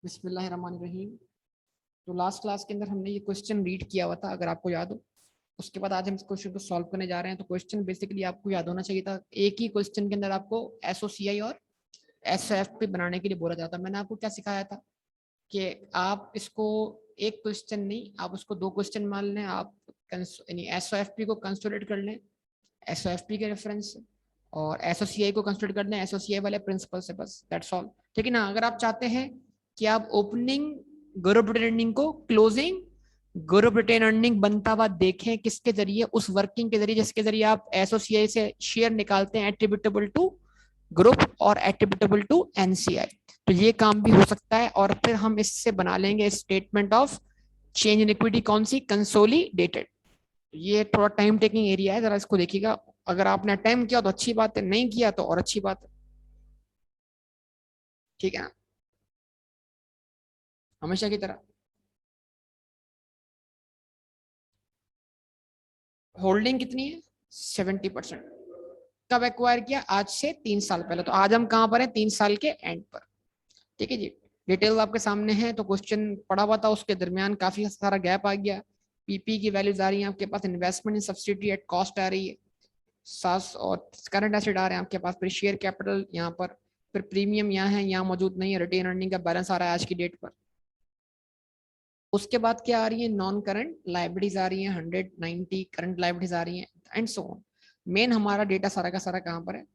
बिस्मिल्लाहिर्रहमानिर्रहीम। तो last class के अंदर हमने ये क्वेश्चन रीड किया हुआ था, अगर आपको याद हो। उसके बाद आज हम इस क्वेश्चन को सॉल्व करने जा रहे हैं। तो क्वेश्चन बेसिकली आपको याद होना चाहिए था। एक ही क्वेश्चन के अंदर आपको एसओसीआई और एसओएफपी बनाने के लिए बोला जाता। मैंने आपको क्या सिखाया था कि आप इसको एक क्वेश्चन नहीं, आप उसको दो क्वेश्चन मान लें। आप एसओएफपी को कंसोलिडेट कर लें एसओएफपी के रेफरेंस से, और एसओसीआई को कंसोलिडेट कर लें एसओसीआई वाले प्रिंसिपल से। बस दैट्स ऑल, ठीक है ना। अगर आप चाहते हैं कि आप ओपनिंग ग्रुप रिटेन अर्निंग को क्लोजिंग ग्रुप रिटेन अर्निंग बनता हुआ देखें, किसके जरिए? उस वर्किंग के जरिए जिसके जरिए आप एसोसिएट से शेयर निकालते हैं एट्रीब्यूटेबल टू ग्रुप और एट्रीब्यूटेबल टू एनसीआई। तो ये काम भी हो सकता है। और फिर हम इससे बना लेंगे statement of change in equity, कौन सी? कंसोलिडेटेड। ये थोड़ा टाइम टेकिंग एरिया है, जरा इसको देखिएगा। अगर आपने अटेम्प्ट किया तो अच्छी बात है, नहीं किया तो और अच्छी बात है, ठीक है ना, हमेशा की तरह। होल्डिंग कितनी है? 70%। कब एक्वायर किया? आज से 3 साल पहले। तो आज हम कहां पर हैं? 3 साल के एंड पर, ठीक है जी। डिटेल आपके सामने है। तो क्वेश्चन पढ़ा हुआ था, उसके दरमियान काफी सारा गैप आ गया। पीपी की वैल्यूज आ रही है आपके पास, investment in subsidy at cost आ रही है, सास और करंट एसेट आ रहे हैं आपके पास, फिर शेयर कैपिटल यहाँ पर, फिर प्रीमियम यहाँ है, यहाँ मौजूद नहीं है, रिटेन अर्निंग का बैलेंस आ रहा है आज की डेट पर। उसके बाद क्या आ रही है? नॉन करंट लाइबिलिटीज आ रही है 190, करंट लाइबिलिटीज आ रही है, एंड सो ऑन। मेन हमारा डेटा सारा का सारा कहाँ पर है?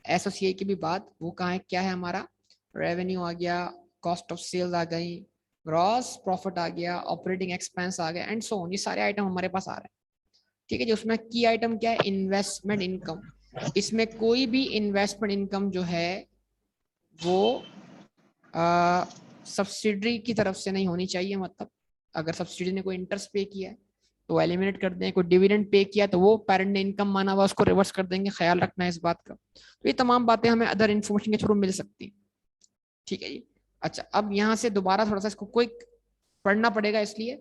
एसोसिएट की भी बात वो कहाँ है? क्या है हमारा? रेवेन्यू आ गया, कॉस्ट ऑफ सेल्स आ गई, ग्रॉस प्रॉफिट आ गया, ऑपरेटिंग एक्सपेंस आ गया, एंड सो ऑन। ये सारे आइटम हमारे पास आ रहे हैं, ठीक है जी। उसमें की आइटम क्या है? Investment income. इसमें कोई भी इन्वेस्टमेंट इनकम जो है वो सब्सिडरी की तरफ से नहीं होनी चाहिए। मतलब अगर सब्सिडी ने कोई इंटरेस्ट पे किया है तो एलिमिनेट कर दें, कोई डिविडेंड पे किया तो वो पेरेंट ने इनकम माना हुआ उसको रिवर्स कर देंगे, ख्याल रखना है इस बात का। तो ये तमाम बातें हमें अदर इन्फॉर्मेशन के थ्रू मिल सकती है, ठीक है जी। अच्छा, अब यहाँ से दोबारा थोड़ा सा इसको क्विक पढ़ना पड़ेगा, इसलिए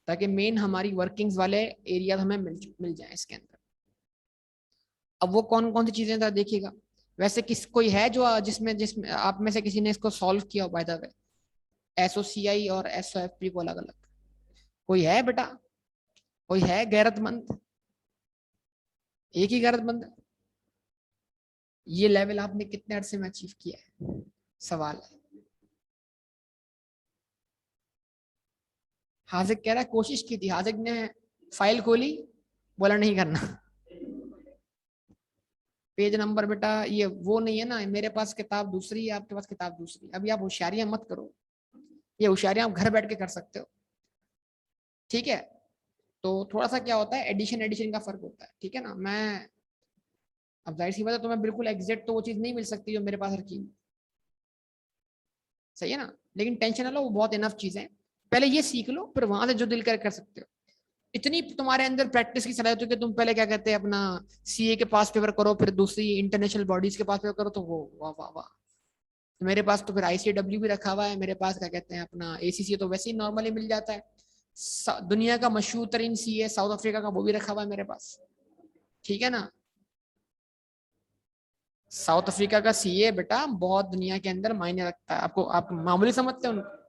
ताकि मेन हमारी वर्किंग्स वाले एरिया हमें मिल जाए इसके अंदर। अब वो कौन कौन सी चीजें देखिएगा। वैसे किस कोई है जो जिसमें जिसमें आप में से किसी ने इसको सॉल्व किया हो बाय द वे, एसओसीआई और एसओएफपी को अलग अलग? कोई है बेटा? कोई है गैरतमंद? एक ही गैरतमंद है। ये लेवल आपने कितने अरसे में अचीव किया है? सवाल है। हाजिक कह रहा है कोशिश की थी। हाजिक ने फाइल खोली, बोला नहीं करना। पेज नंबर बेटा ये वो नहीं है ना, मेरे पास किताब दूसरी है, आपके पास किताब दूसरी। अभी आप होशियारियां मत करो, ये होशियारियां आप घर बैठ के कर सकते हो, ठीक है। तो थोड़ा सा क्या होता है, एडिशन एडिशन का फर्क होता है, ठीक है ना। मैं अब जाहिर सी बात है तुम्हें बिल्कुल एग्जैक्ट तो वो चीज नहीं मिल सकती जो मेरे पास रखी, सही है ना। लेकिन टेंशन ना लो, वो बहुत इनफ चीज है। पहले ये सीख लो, फिर वहां से जो दिल कर सकते हो। इतनी तुम्हारे अंदर प्रैक्टिस की सलाह होती है कि तुम पहले क्या कहते हैं अपना सीए के पास पेपर करो, फिर दूसरी इंटरनेशनल बॉडीज के पास पेपर करो, तो वो वाह वाह वाह। तो मेरे पास तो फिर आईसीडब्ल्यू भी रखा हुआ है, मेरे पास क्या कहते हैं अपना एसीसी तो वैसे ही नॉर्मली मिल जाता है। दुनिया का मशहूर तरीन सीए साउथ अफ्रीका का वो भी रखा हुआ है मेरे पास, ठीक है ना। साउथ अफ्रीका का सीए बेटा बहुत दुनिया के अंदर मायने रखता है, आपको आप मामूली समझते हो उनको?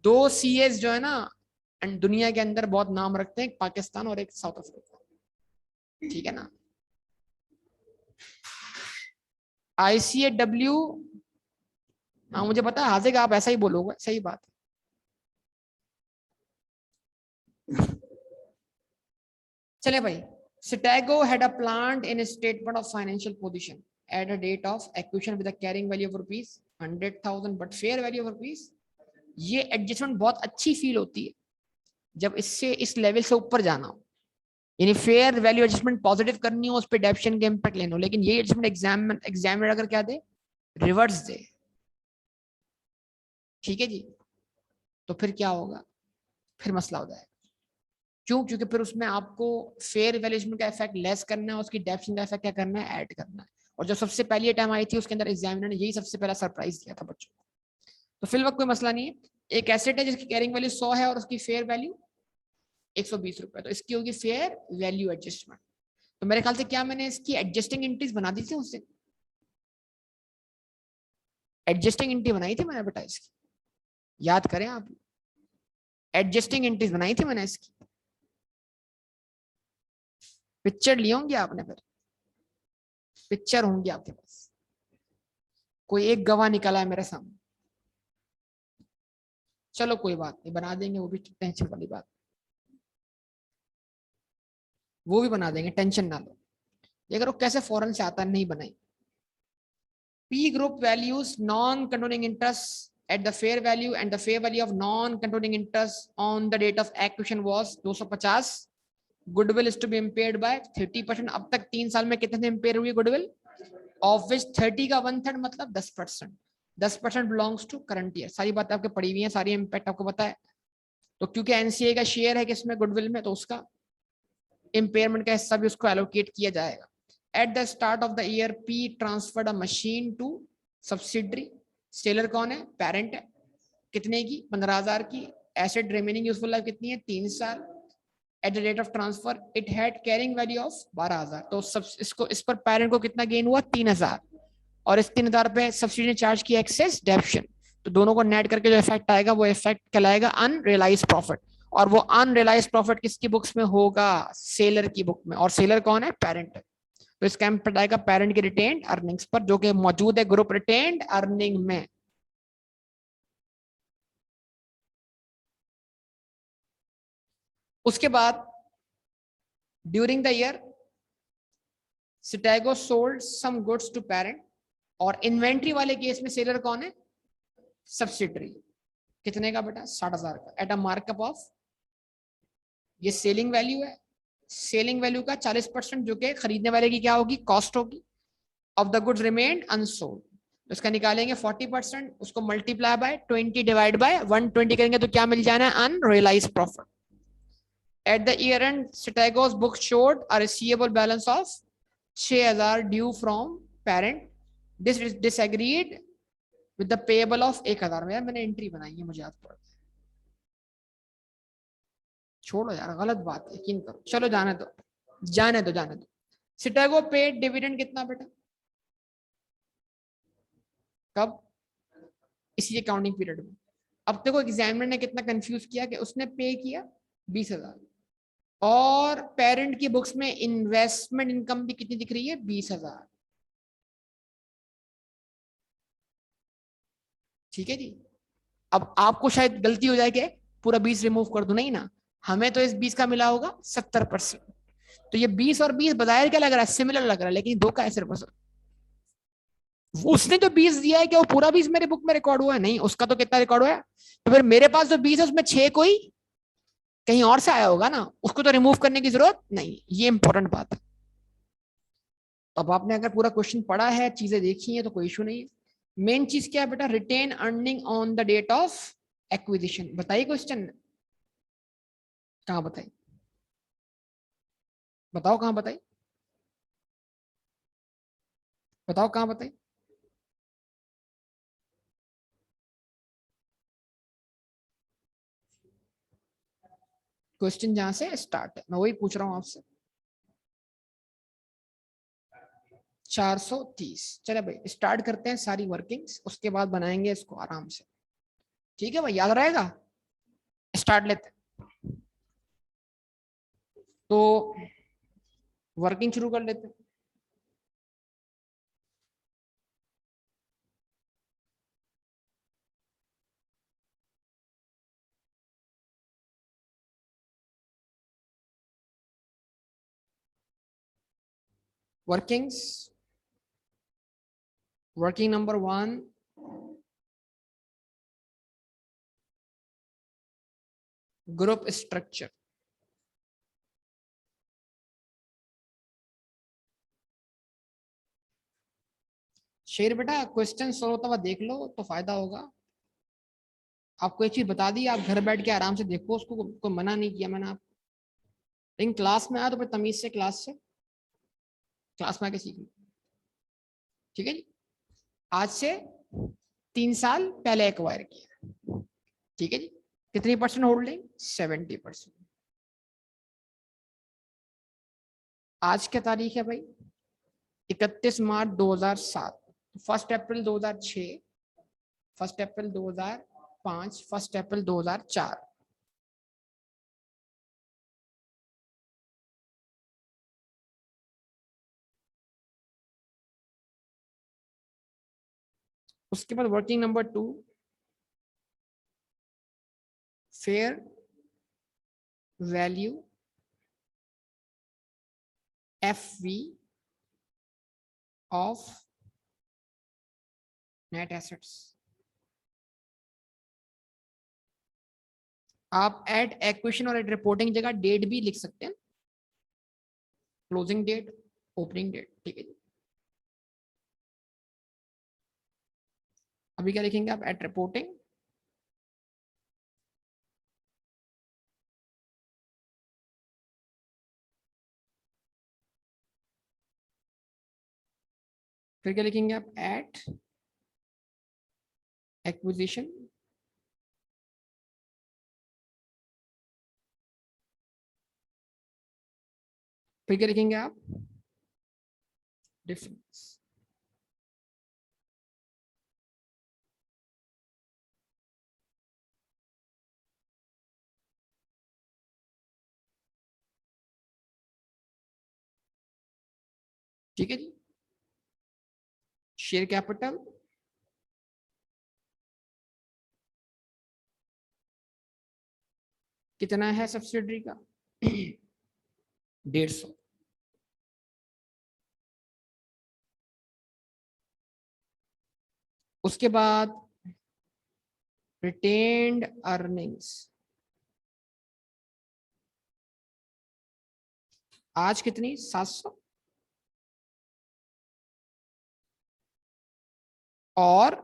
दो सीएस जो है ना एंड दुनिया के अंदर बहुत नाम रखते हैं, एक पाकिस्तान और एक साउथ अफ्रीका, ठीक है ना। आईसीएडब्ल्यू, हाँ मुझे पता है हाजिक आप ऐसा ही बोलोगे, सही बात है। चले भाई, Chicago had a plant in a statement of financial position at a date of acquisition with a carrying value of rupees 100,000 but fair value of rupees। ये एडजस्टमेंट बहुत अच्छी फील होती है जब इससे इस लेवल से ऊपर जाना हो, यानी फेयर वैल्यू एडजस्टमेंट पॉजिटिव करनी हो, उस पर डेप्शन के इम्पैक्ट लेना हो। लेकिन ये एडजस्टमेंट एग्जामिनर अगर क्या दे, रिवर्स दे, ठीक है जी, तो फिर क्या होगा? फिर मसला हो जाएगा। क्यों? क्योंकि फिर उसमें आपको फेयर वैल्यूएशन का इफेक्ट लेस करना है, उसकी डेप्शन का इफेक्ट क्या करना है? ऐड करना है। और जो सबसे पहली टाइम आई थी उसके अंदर एग्जामिनर ने यही सबसे पहला सरप्राइज दिया था बच्चों को। तो फिल वक्त कोई मसला नहीं है। एक एसेट है जिसकी कैरिंग वैल्यू 100 है और उसकी फेयर वैल्यू 120 रुपए, तो इसकी होगी फेयर वैल्यू एडजस्टमेंट। तो मेरे ख्याल से क्या मैंने इसकी एडजस्टिंग एंट्रीज बना दी थी उससे? एडजस्टिंग एंट्री बनाई थी मैंने बेटा इसकी, याद करें आप, एडजस्टिंग एंट्रीज बनाई थी मैंने इसकी, पिक्चर लिए होंगे आपने, फिर पिक्चर होंगी आपके पास, कोई एक गवाह निकला है मेरे सामने। चलो कोई बात नहीं, बना देंगे वो भी, टेंशन वाली बात, वो भी बना देंगे, टेंशन ना लो। ये करो कैसे फौरन से आता नहीं बनाई। P group values non-controlling interest at the fair value and the fair value of non-controlling interest on the date of acquisition was 250. Goodwill is to be impaired by 30%. अब तक 3 साल में कितने इम्पेयर हुई गुडविल, ऑफ विच 30 का 1/3 मतलब 10%, 10% belongs to current year. सारी बातें आपके पढ़ी हुई हैं, सारी इम्पैक्ट आपको पता है। तो क्योंकि एनसीए का शेयर है किसमें, गुडविल में, तो उसका इम्पेयरमेंट का हिस्सा भी उसको एलोकेट किया जाएगा। At the start of the year, P transferred a machine to subsidiary. Seller कौन है, पेरेंट है, कितने की, 15,000 की। एसेट रिमेनिंग यूजफुल लाइफ कितनी है, 3 साल। At the rate of transfer it had carrying value of 12,000। तो सब इसको, इस पर पेरेंट को कितना गेन हुआ, 3,000, और इस 3,000 पे सब्सिडी ने चार्ज किया एक्सेस डेप्शन। तो दोनों को नेट करके जो इफेक्ट आएगा वो इफेक्ट कहलाएगा अनरियलाइज प्रॉफिट, और वो अनरियलाइज प्रॉफिट किसकी बुक्स में होगा, सेलर की बुक में, और सेलर कौन है, पेरेंट है। तो इसका इम्पैक्ट आएगा पेरेंट की रिटेन्ड अर्निंग्स पर, जो कि मौजूद है ग्रुप रिटेन्ड अर्निंग में। उसके बाद during the year Citego sold some goods to parent, और इन्वेंट्री वाले केस में सेलर कौन है, सब्सिडरी। कितने का बेटा, 60,000 का, एट अ मार्कअप ऑफ, ये सेलिंग वैल्यू है, सेलिंग वैल्यू का 40%, जो कि खरीदने वाले की क्या होगी, कॉस्ट होगी, of the goods remained unsold. उसका निकालेंगे 40%, उसको मल्टीप्लाई बाय 20 डिवाइड बाय 120 करेंगे तो क्या मिल जाना है, unrealised profit. At the year end Citego's book showed a receivable balance of 6,000 due from parent, this disagreed with the payable of 1,000। मैंने एंट्री बनाई है, मुझे याद पड़ा, छोड़ो यार, गलत बात है, यकीन करो, चलो जाने दो, जाने दो, जाने दो। सिटेगो पेड डिविडेंड कितना बेटा, कब, इसी अकाउंटिंग पीरियड में। अब देखो एग्जामिनर ने कितना कंफ्यूज किया कि उसने पे किया 20,000, और पेरेंट की बुक्स में इन्वेस्टमेंट इनकम भी कितनी दिख रही है, 20,000। ठीक है जी। अब आपको शायद गलती हो जाए कि पूरा 20 रिमूव कर दो, नहीं ना, हमें तो इस 20 का मिला होगा 70%। तो ये 20 और 20 बजाय क्या लग रहा है, सिमिलर लग रहा है, लेकिन दो का है सिर्फ। उसने जो 20 दिया है क्या वो पूरा 20 मेरे बुक में रिकॉर्ड हुआ है, नहीं, उसका तो कितना रिकॉर्ड हुआ है। तो फिर मेरे पास जो 20 है उसमें 6 कोई कहीं और से आया होगा ना, उसको तो रिमूव करने की जरूरत नहीं, ये इंपॉर्टेंट बात है। अब आपने अगर पूरा क्वेश्चन पढ़ा है, चीजें देखी है, तो कोई इशू नहीं है। मेन चीज क्या है बेटा, retain earning on the date of acquisition. बताइए क्वेश्चन, कहाँ बताइए, बताओ कहाँ बताइए, बताओ कहाँ बताइए। क्वेश्चन जहां से स्टार्ट है, मैं वही पूछ रहा हूं आपसे। 430। चले भाई स्टार्ट करते हैं सारी वर्किंग्स, उसके बाद बनाएंगे इसको आराम से। ठीक है भाई, याद रहेगा, स्टार्ट लेते हैं। तो वर्किंग शुरू कर लेते हैं। Workings, working number 1, group structure. शेर बेटा क्वेश्चन सोल्व होता हुआ देख लो तो फायदा होगा। आपको एक चीज बता दी, आप घर बैठ के आराम से देखो उसको, कोई मना नहीं किया मैंने आपको, लेकिन क्लास में आया तो फिर तमीज से क्लास से, क्लास में आके सीख लो। ठीक है जी। आज से 3 साल पहले एक्वायर किया। ठीक है जी। कितनी परसेंट होल्डिंग, 70%। आज क्या तारीख है भाई, 31 मार्च 2007, 1 अप्रैल 2006, 1 अप्रैल 2005, 1 अप्रैल 2004। उसके बाद working number 2, fair value FV of net assets. आप एट एक्वेशन और एट रिपोर्टिंग जगह डेट भी लिख सकते हैं, क्लोजिंग डेट, ओपनिंग डेट, ठीक है जी। अभी क्या लिखेंगे आप? एट रिपोर्टिंग फिर क्या लिखेंगे आप? एट एक्विजिशन फिर क्या लिखेंगे आप? डिफरेंस। ठीक है जी। शेयर कैपिटल कितना है सब्सिडरी का? 150। उसके बाद रिटेन्ड अर्निंग्स, आज कितनी? 700 और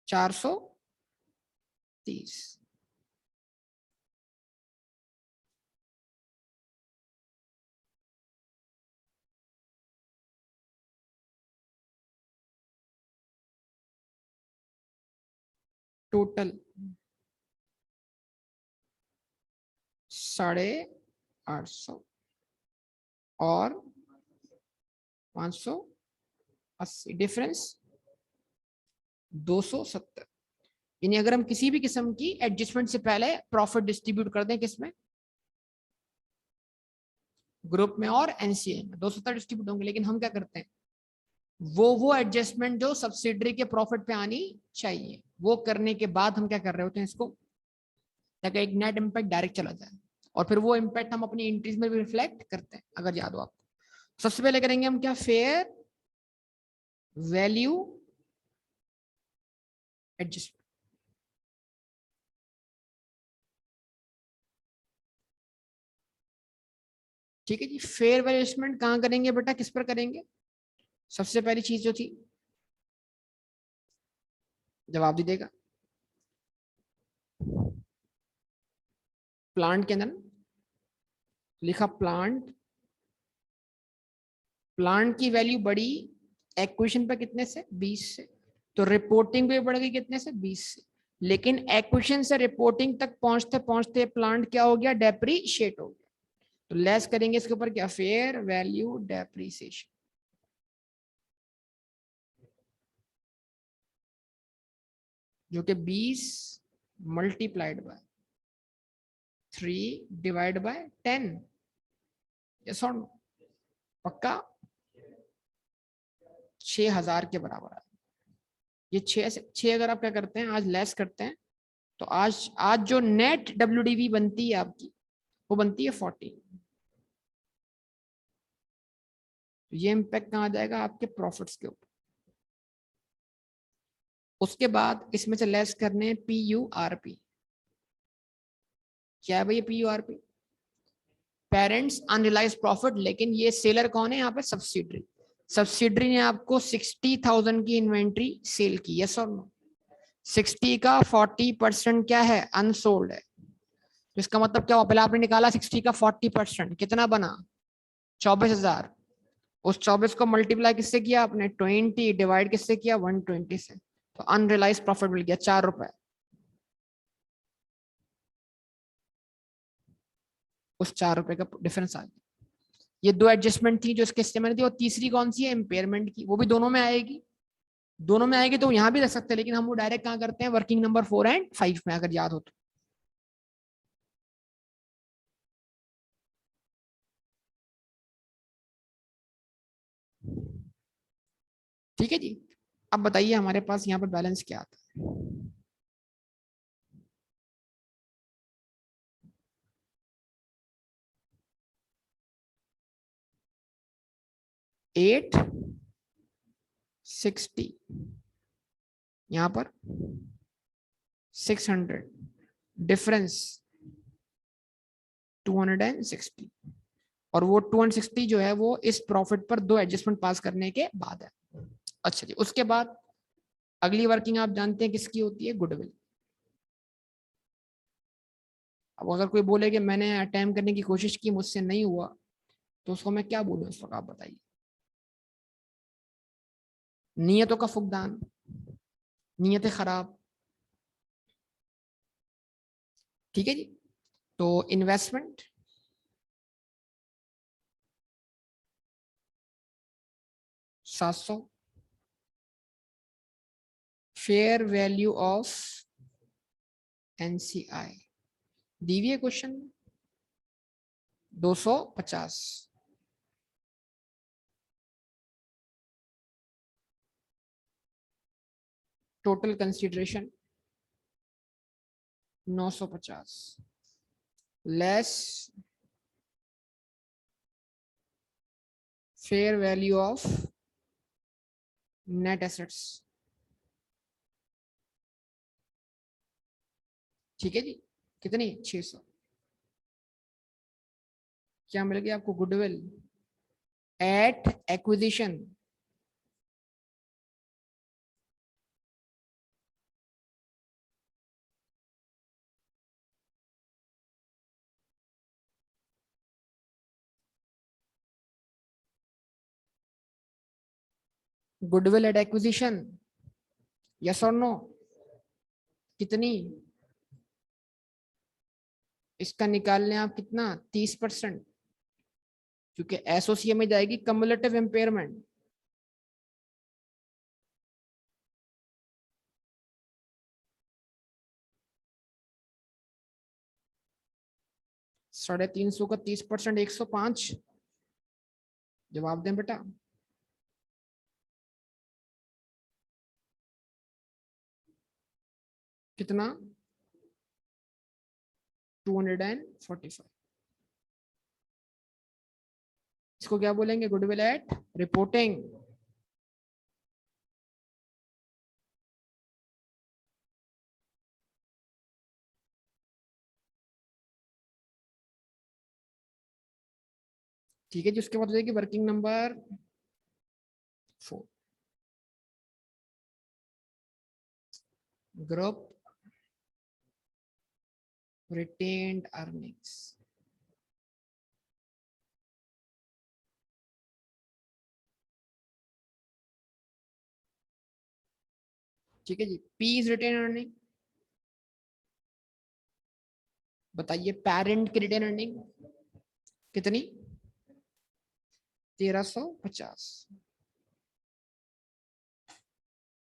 430। टोटल 850 और 580, डिफरेंस 270। यानी अगर हम किसी भी किस्म की एडजस्टमेंट से पहले प्रॉफिट डिस्ट्रीब्यूट कर दें, किसमें? ग्रुप में और एनसीए में 270 डिस्ट्रीब्यूट होंगे। लेकिन हम क्या करते हैं, वो एडजस्टमेंट जो सब्सिडरी के प्रॉफिट पे आनी चाहिए वो करने के बाद हम क्या कर रहे होते हैं इसको, ताकि एक नेट इम्पैक्ट डायरेक्ट चला जाए, और फिर वो इम्पैक्ट हम अपनी एंट्रीज में भी रिफ्लेक्ट करते हैं, अगर याद हो आपको। सबसे पहले करेंगे हम क्या? Fair value adjustment. ठीक है जी। फेयर वैल्यू एडजस्टमेंट कहाँ करेंगे बेटा, किस पर करेंगे? सबसे पहली चीज जो थी, जवाब दीजिएगा, प्लांट के अंदर लिखा प्लांट, प्लांट की वैल्यू बढ़ी एक्विजिशन पे कितने से? 20 से। तो रिपोर्टिंग भी बढ़ गई कितने से? 20 से। लेकिन एक्विजिशन से रिपोर्टिंग तक पहुंचते पहुंचते प्लांट क्या हो गया? डेप्रीशिएट हो गया। तो लेस करेंगे इसके ऊपर क्या? फेयर वैल्यू डेप्रीसिएशन, जो कि 20 multiplied by 3 divide by 10। Yes और नो? पक्का? 6000 के बराबर है ये। 6 अगर आप क्या करते हैं, आज लेस करते हैं, तो आज जो नेट WDV बनती है आपकी, वो बनती है 40। ये इम्पैक्ट कहाँ आ जाएगा? आपके प्रॉफिट्स के ऊपर। उसके बाद इसमें से लेस करने PURP। क्या है भाई PURP? Parents unrealise profit. लेकिन ये सेलर कौन है यहाँ पे? सब्सिडरी। सब्सिडरी ने आपको 60,000 की इन्वेंट्री सेल की, यस और नो? 60 का 40% क्या है? अनसोल्ड है। तो इसका मतलब क्या हुआ? पहले आपने निकाला 60 का 40%, कितना बना? 24,000। उस 24 को मल्टीप्लाई किससे किया आपने? 20 डिवाइड किससे किया? 120 से। तो अनरियलाइज प्रॉफिट मिल गया 4 रुपए। उस 4 रुपए का डिफरेंस आ गया। ये दो एडजस्टमेंट थी जो इसके हिस्से में थी। और तीसरी कौन सी है? इम्पेयरमेंट की, वो भी दोनों में आएगी। दोनों में आएगी तो यहाँ भी रख सकते हैं, लेकिन हम वो डायरेक्ट कहाँ करते हैं, वर्किंग नंबर 4 एंड 5 में, अगर याद हो तो। ठीक है जी। अब बताइए हमारे पास यहाँ पर बैलेंस क्या आता है। 860, यहाँ पर 600, डिफरेंस 260, और वो 260 जो है वो इस प्रॉफिट पर दो एडजस्टमेंट पास करने के बाद है। अच्छा जी, उसके बाद अगली वर्किंग आप जानते हैं किसकी होती है, गुडविल। अब अगर कोई बोले कि मैंने अटेम्प्ट करने की कोशिश की, मुझसे नहीं हुआ, तो उसको मैं क्या बोलूँ इस वक्त, आप बताइए। नियतों का फुकदान, नियतें खराब। ठीक है जी। तो investment 700, fair value of NCI दी हुई है क्वेश्चन में 250, total consideration 950, less fair value of net assets. ठीक है जी। कितनी, 600। क्या मिल गया आपको, goodwill at acquisition, goodwill at acquisition, yes और नो, कितनी, इसका निकाल लें आप कितना, 30%, क्योंकि एसोसिए में जाएगी कम्युलेटिव इम्पेयरमेंट। ₹350 का 30%, 105। जवाब दें बेटा। कितना, 245। इसको क्या बोलेंगे, गुडविल एट रिपोर्टिंग। ठीक है जी। उसके बाद हो जाएगी working number 4, group retained earnings. ठीक है जी। पी इज रिटेन अर्निंग, बताइए पेरेंट की रिटेन अर्निंग कितनी, 1350,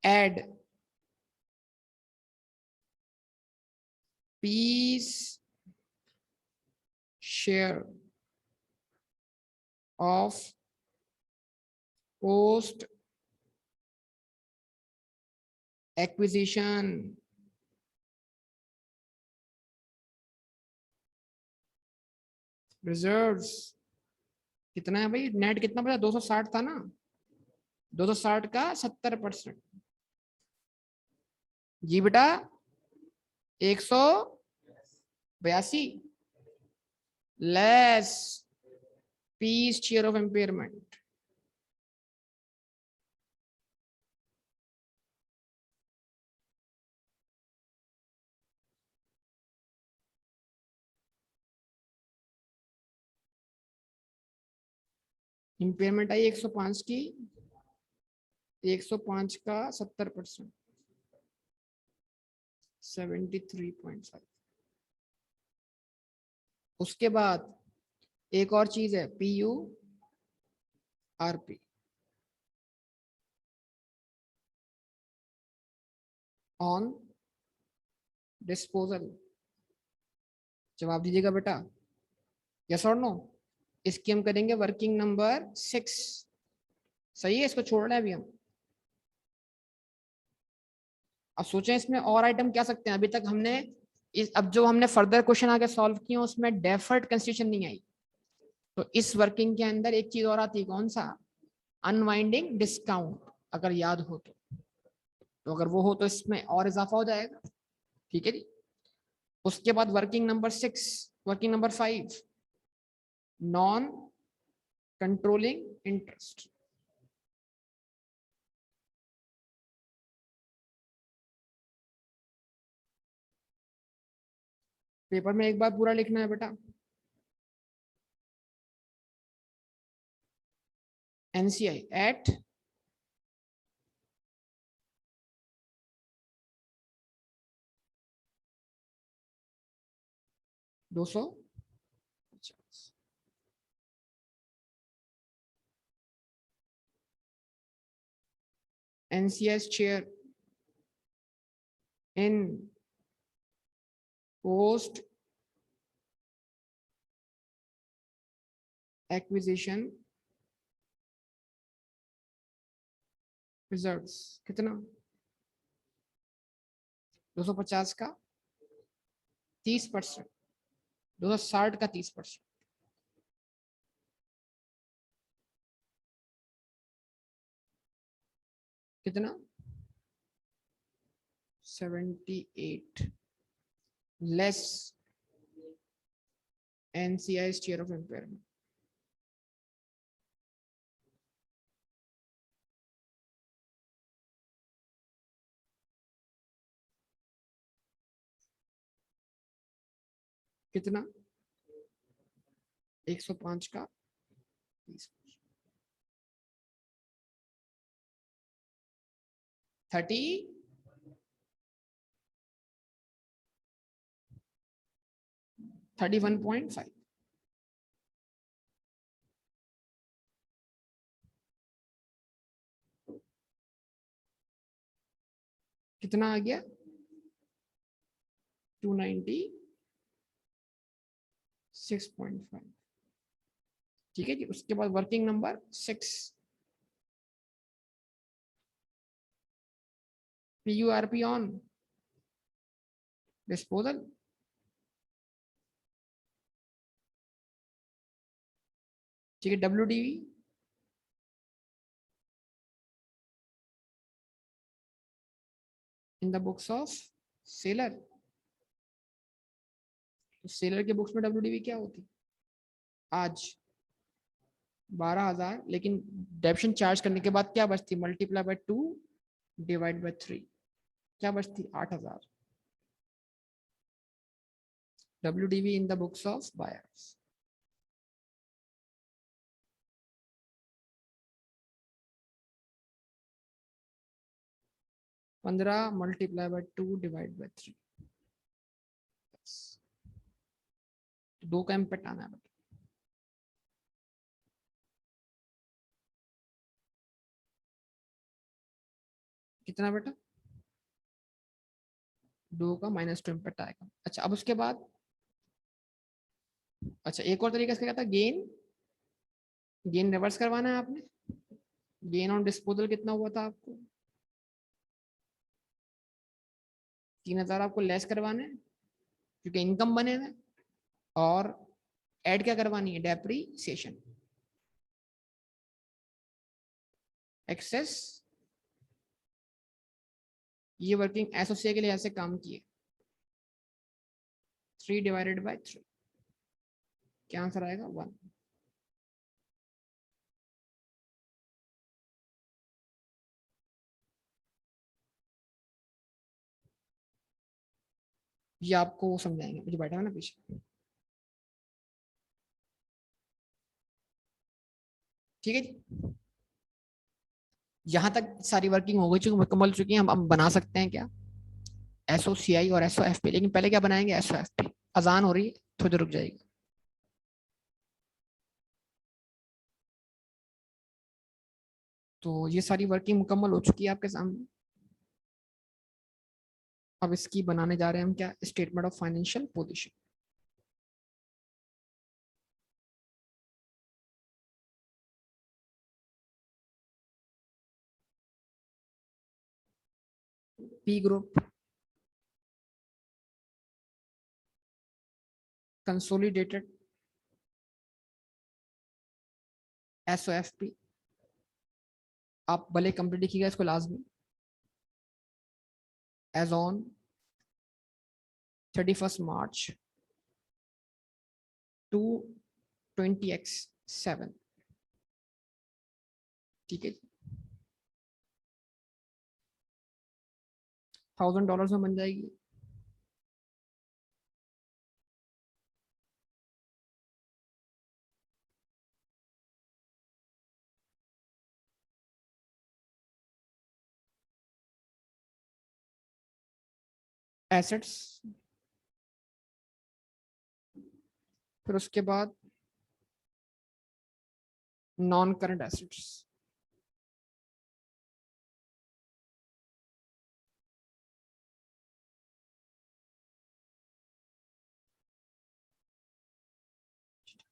add P's share of post acquisition reserves. कितना है भाई, नेट कितना बचा, 260 था ना, 260 का 70%। जी बेटा, 182, less P's share of impairment. Impairment आई 105 की, 105 का 70%, 73.5। उसके बाद एक और चीज है, P U R P. On disposal, जवाब दीजिएगा बेटा, यस और नो। इसकी हम करेंगे वर्किंग नंबर 6, सही है, इसको छोड़ रहे हैं अभी हम। अब सोचें इसमें और आइटम क्या सकते हैं, अभी तक हमने अब जो हमने फर्दर क्वेश्चन आगे सॉल्व किए उसमें डेफर्ड कंस्टिट्यूशन नहीं आई, तो इस वर्किंग के अंदर एक चीज और आती है, कौन सा, अनवाइंडिंग डिस्काउंट, अगर याद हो तो अगर वो हो तो इसमें और इजाफा हो जाएगा, ठीक है जी। उसके बाद working number 6, working number 5, non controlling interest. Paper में एक बार पूरा लिखना है बेटा। NCI at 250, NCI's chair in post acquisition results कितना, 250 का 30%, 260 का 30%, कितना 78 less NCI's share of impairment, कितना 105 का 30, 31.5, कितना आ गया 296.5, ठीक है जी। उसके बाद working number 6, PURP on disposal, ठीक है, WDV in the books of seller, तो सेलर के बुक्स में WDV क्या होती, आज 12,000, लेकिन डेप्शन चार्ज करने के बाद क्या बचती, मल्टीप्लाई बाय 2 डिवाइड बाय 3, क्या बचती 8,000, WDV in the books of buyers. पंद्रह मल्टीप्लाई बाय 2 डिवाइड बाय 3, दो का इम्पैक्ट आना है, कितना बेटा, 2 का -2 इम्पैक्ट आएगा। अच्छा अब उसके बाद, अच्छा एक और तरीका इसका क्या था, गेन, गेन रिवर्स करवाना है आपने, गेन ऑन डिस्पोजल कितना हुआ था आपको, 3,000 आपको लेस करवाने हैं क्योंकि इनकम बने हुए, और ऐड क्या करवानी है, डेप्रीसिएशन, एक्सेस, ये वर्किंग एसोसिएट के लिए ऐसे काम किए, 3 डिवाइडेड बाय 3, क्या आंसर आएगा 1। ये आपको समझाएंगे, मुझे बैठा है ना पीछे, ठीक है जी। यहाँ तक सारी वर्किंग हो गई, चुकी मुकम्मल चुकी है, हम बना सकते हैं क्या, SOCI और SOFP, लेकिन पहले क्या बनाएंगे, SOFP। अजान हो रही है, थोड़ी देर रुक जाएगी। तो ये सारी वर्किंग मुकम्मल हो चुकी है आपके सामने। अब इसकी बनाने जा रहे हैं हम क्या, statement of financial position. P group consolidated SOFP, आप भले कंप्लीट लिखिएगा इसको लाजमी, एज ऑन 31 मार्च 220x7, ठीक है, $1000 में बन जाएगी। एसेट्स, फिर उसके बाद non current assets,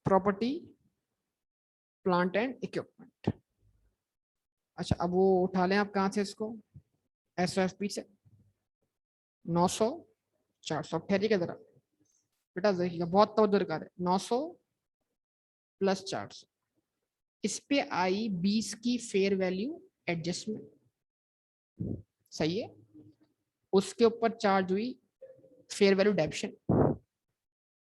property plant and equipment. अच्छा अब वो उठा लें आप कहाँ से इसको, एसओएफपी से 900 400, ठहरिएगा जरा बेटा, देखिएगा बहुत तवज्जो दरकार है। 900 प्लस 400, इस पे आई 20 की फेयर वैल्यू एडजस्टमेंट, सही है। उसके ऊपर चार्ज हुई फेयर वैल्यू डेप्शन,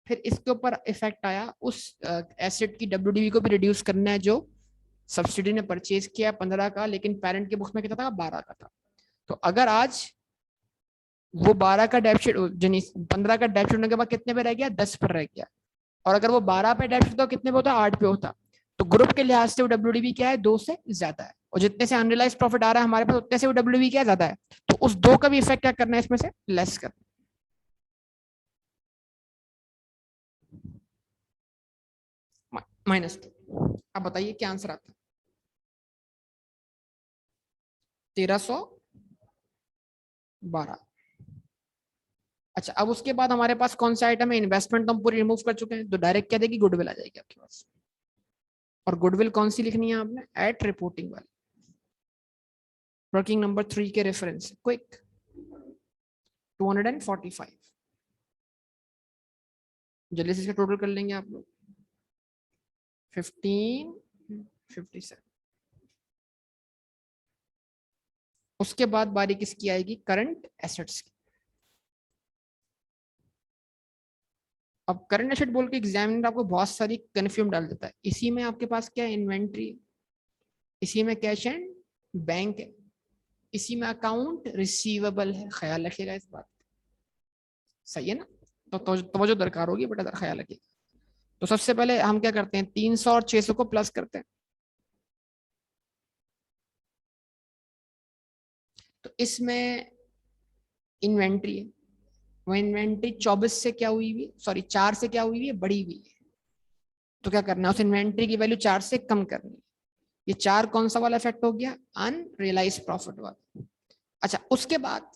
फिर इसके ऊपर इफेक्ट आया उस एसेट की डब्ल्यूडीवी को भी रिड्यूस करना है जो सब्सिडी ने परचेज किया 15 का, लेकिन पेरेंट के बुक्स में कितना था, 12 का था। तो अगर आज वो 12 का डेप्शन 15 का डेप्शन होने के बाद कितने पे रह गया, 10 पर रह गया, और अगर वो 12 पे डेप्शन होता कितने पे होता, 8 पे होता। तो ग्रुप के लिहाज से वो डब्ल्यूडीवी क्या है, 2 से ज्यादा है, और जितने से अनरियलाइज प्रॉफिट आ रहा है हमारे पास उतने से वो डब्ल्यूडीवी क्या ज्यादा है, तो उस 2 का भी इफेक्ट क्या करना है, इसमें से लेस करना। -2। अब बताइए क्या आंसर आता है, 1312। अच्छा अब उसके बाद हमारे पास कौन सा आइटम है, इन्वेस्टमेंट तो हम पूरी रिमूव कर चुके हैं, तो डायरेक्ट क्या देगी, गुडविल आ जाएगी आपके पास। और गुडविल कौन सी लिखनी है आपने, एट रिपोर्टिंग वाली, वर्किंग नंबर 3 के रेफरेंस, क्विक 245, जल्दी से इसका टोटल कर लेंगे आप लोग, 1557। उसके बाद बारी किसकी आएगी, करंट एसेट्स की। अब करंट एसेट बोल के एग्जामिनर आपको बहुत सारी कंफ्यूम डाल देता है। इसी में आपके पास क्या है, इन्वेंट्री, इसी में कैश एंड बैंक है, इसी में अकाउंट रिसीवेबल है, ख्याल रखिएगा इस बात, सही है ना। तो तवज्जो दरकार होगी बेटा, ख्याल रखिएगा। तो सबसे पहले हम क्या करते हैं, 300 और 600 को प्लस करते हैं। तो इसमें इन्वेंट्री है, वो इन्वेंट्री 24 से क्या हुई हुई, सॉरी 4 से क्या हुई हुई है, बढ़ी हुई है। तो क्या करना है, उस इन्वेंट्री की वैल्यू 4 से कम करनी है। ये 4 कौन सा वाला इफेक्ट हो गया, अनरियलाइज प्रॉफिट वाला। अच्छा उसके बाद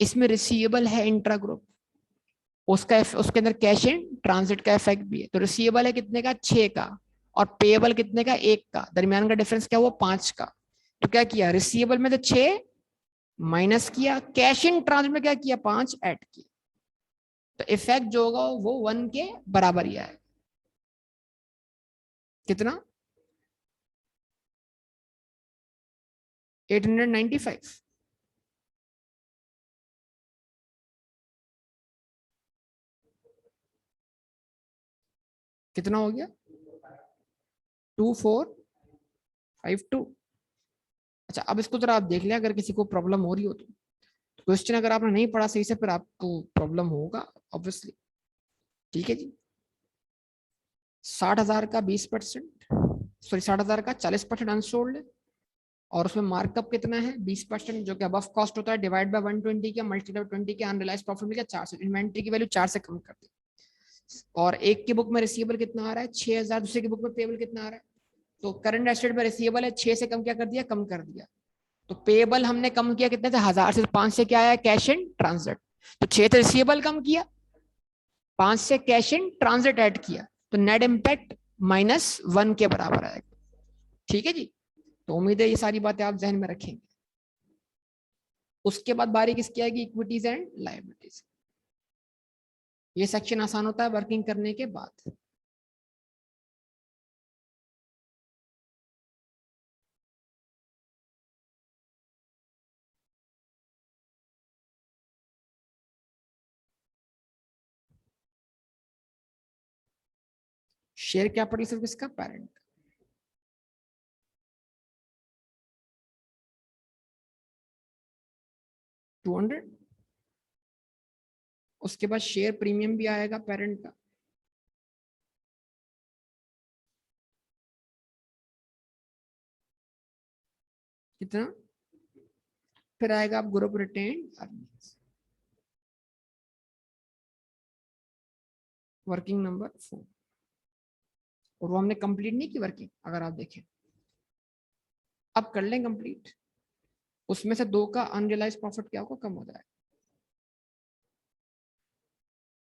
इसमें रिसीवेबल है इंट्रा ग्रुप, उसके अंदर कैश इन ट्रांजिट का इफेक्ट भी है। तो रिसीवेबल है कितने का, 6 का, और पेएबल कितने का, 1 का, दरमियान का डिफरेंस क्या हुआ, 5 का। तो क्या किया, रिसीवेबल में तो 6 माइनस किया, कैश इन ट्रांजिट में क्या किया, 5 ऐड किया। तो इफेक्ट जो होगा वो 1 के बराबर ही आएगा, कितना, 895। कितना हो गया, 2452। अच्छा अब इसको जरा आप देख लें, अगर किसी को प्रॉब्लम हो रही हो तो क्वेश्चन अगर आपने नहीं पढ़ा सही से फिर आपको प्रॉब्लम होगा ऑब्वियसली, ठीक है जी। 60,000 का 20%, सॉरी 60,000 का 40% अनसोल्ड है, और उसमें मार्कअप कितना है, 20%, जो कि अबव कॉस्ट होता है, डिवाइड बाय 120 के, मल्टीप्लाई 20 के, अनरियलाइज्ड प्रॉफिट मिल गया 4 से, इन्वेंट्री की वैल्यू 4 से कम कर दी। और एक की बुक में रिसीवेबल कितना आ रहा है, 6,000, दूसरे की बुक में पेबल कितना आ रहा है। तो करंट एसेट में रिसीवेबल है, 6 से कम क्या कर दिया, कम कर दिया। तो पेबल हमने कम किया कितने से, 1000 से, 5 से क्या आया, कैश इन ट्रांजिट। तो 6 से रिसीवेबल कम किया, 5 से कैश इन ट्रांजिट ऐड किया, तो नेट इम्पैक्ट -1 के बराबर आएगा। ठीक है जी। तो उम्मीद है ये सारी बातें आप जहन में रखेंगे। उसके बाद बारी किसकी आएगी, इक्विटीज एंड लायबिलिटीज। ये सेक्शन आसान होता है वर्किंग करने के बाद। शेयर कैपिटल सिर्फ किसका, पेरेंट। $200। उसके बाद शेयर प्रीमियम भी आएगा पेरेंट का, कितना। फिर आएगा आप group retain earnings, working number 4। और वो हमने कंप्लीट नहीं की वर्किंग, अगर आप देखें। अब कर लें कंप्लीट। उसमें से 2 का अनरियलाइज प्रॉफिट क्या होगा, कम हो जाएगा।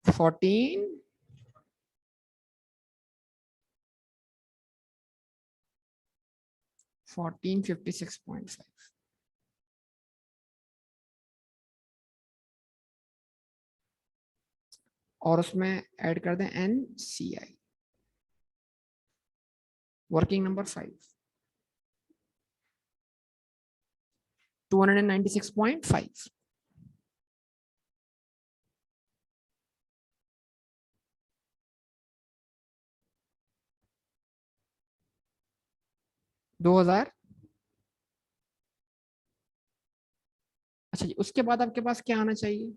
14 1456.5। और उसमें ऐड कर दें NCI, वर्किंग नंबर 5, 296.5। 2000। अच्छा जी, उसके बाद आपके पास क्या आना चाहिए,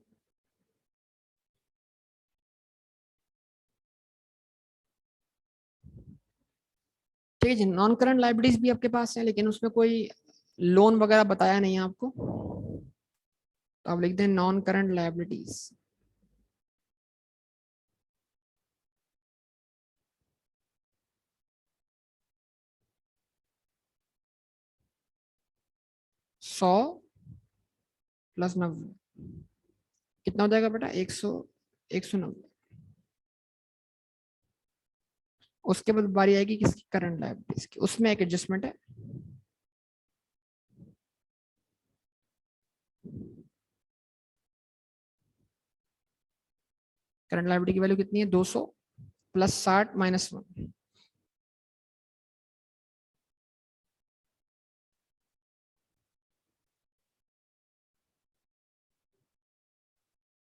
ठीक है जी। नॉन करंट लाइबिलिटीज भी आपके पास है, लेकिन उसमें कोई लोन वगैरह बताया नहीं है आपको, तो आप लिख दें नॉन करंट लाइबिलिटीज। सौ प्लस 90 कितना हो जाएगा बेटा, 190। उसके बाद बारी आएगी किसकी, करंट लायबिलिटीज की। उसमें एक एडजस्टमेंट है, करंट लायबिलिटी की वैल्यू कितनी है, 200 प्लस 60 माइनस 1,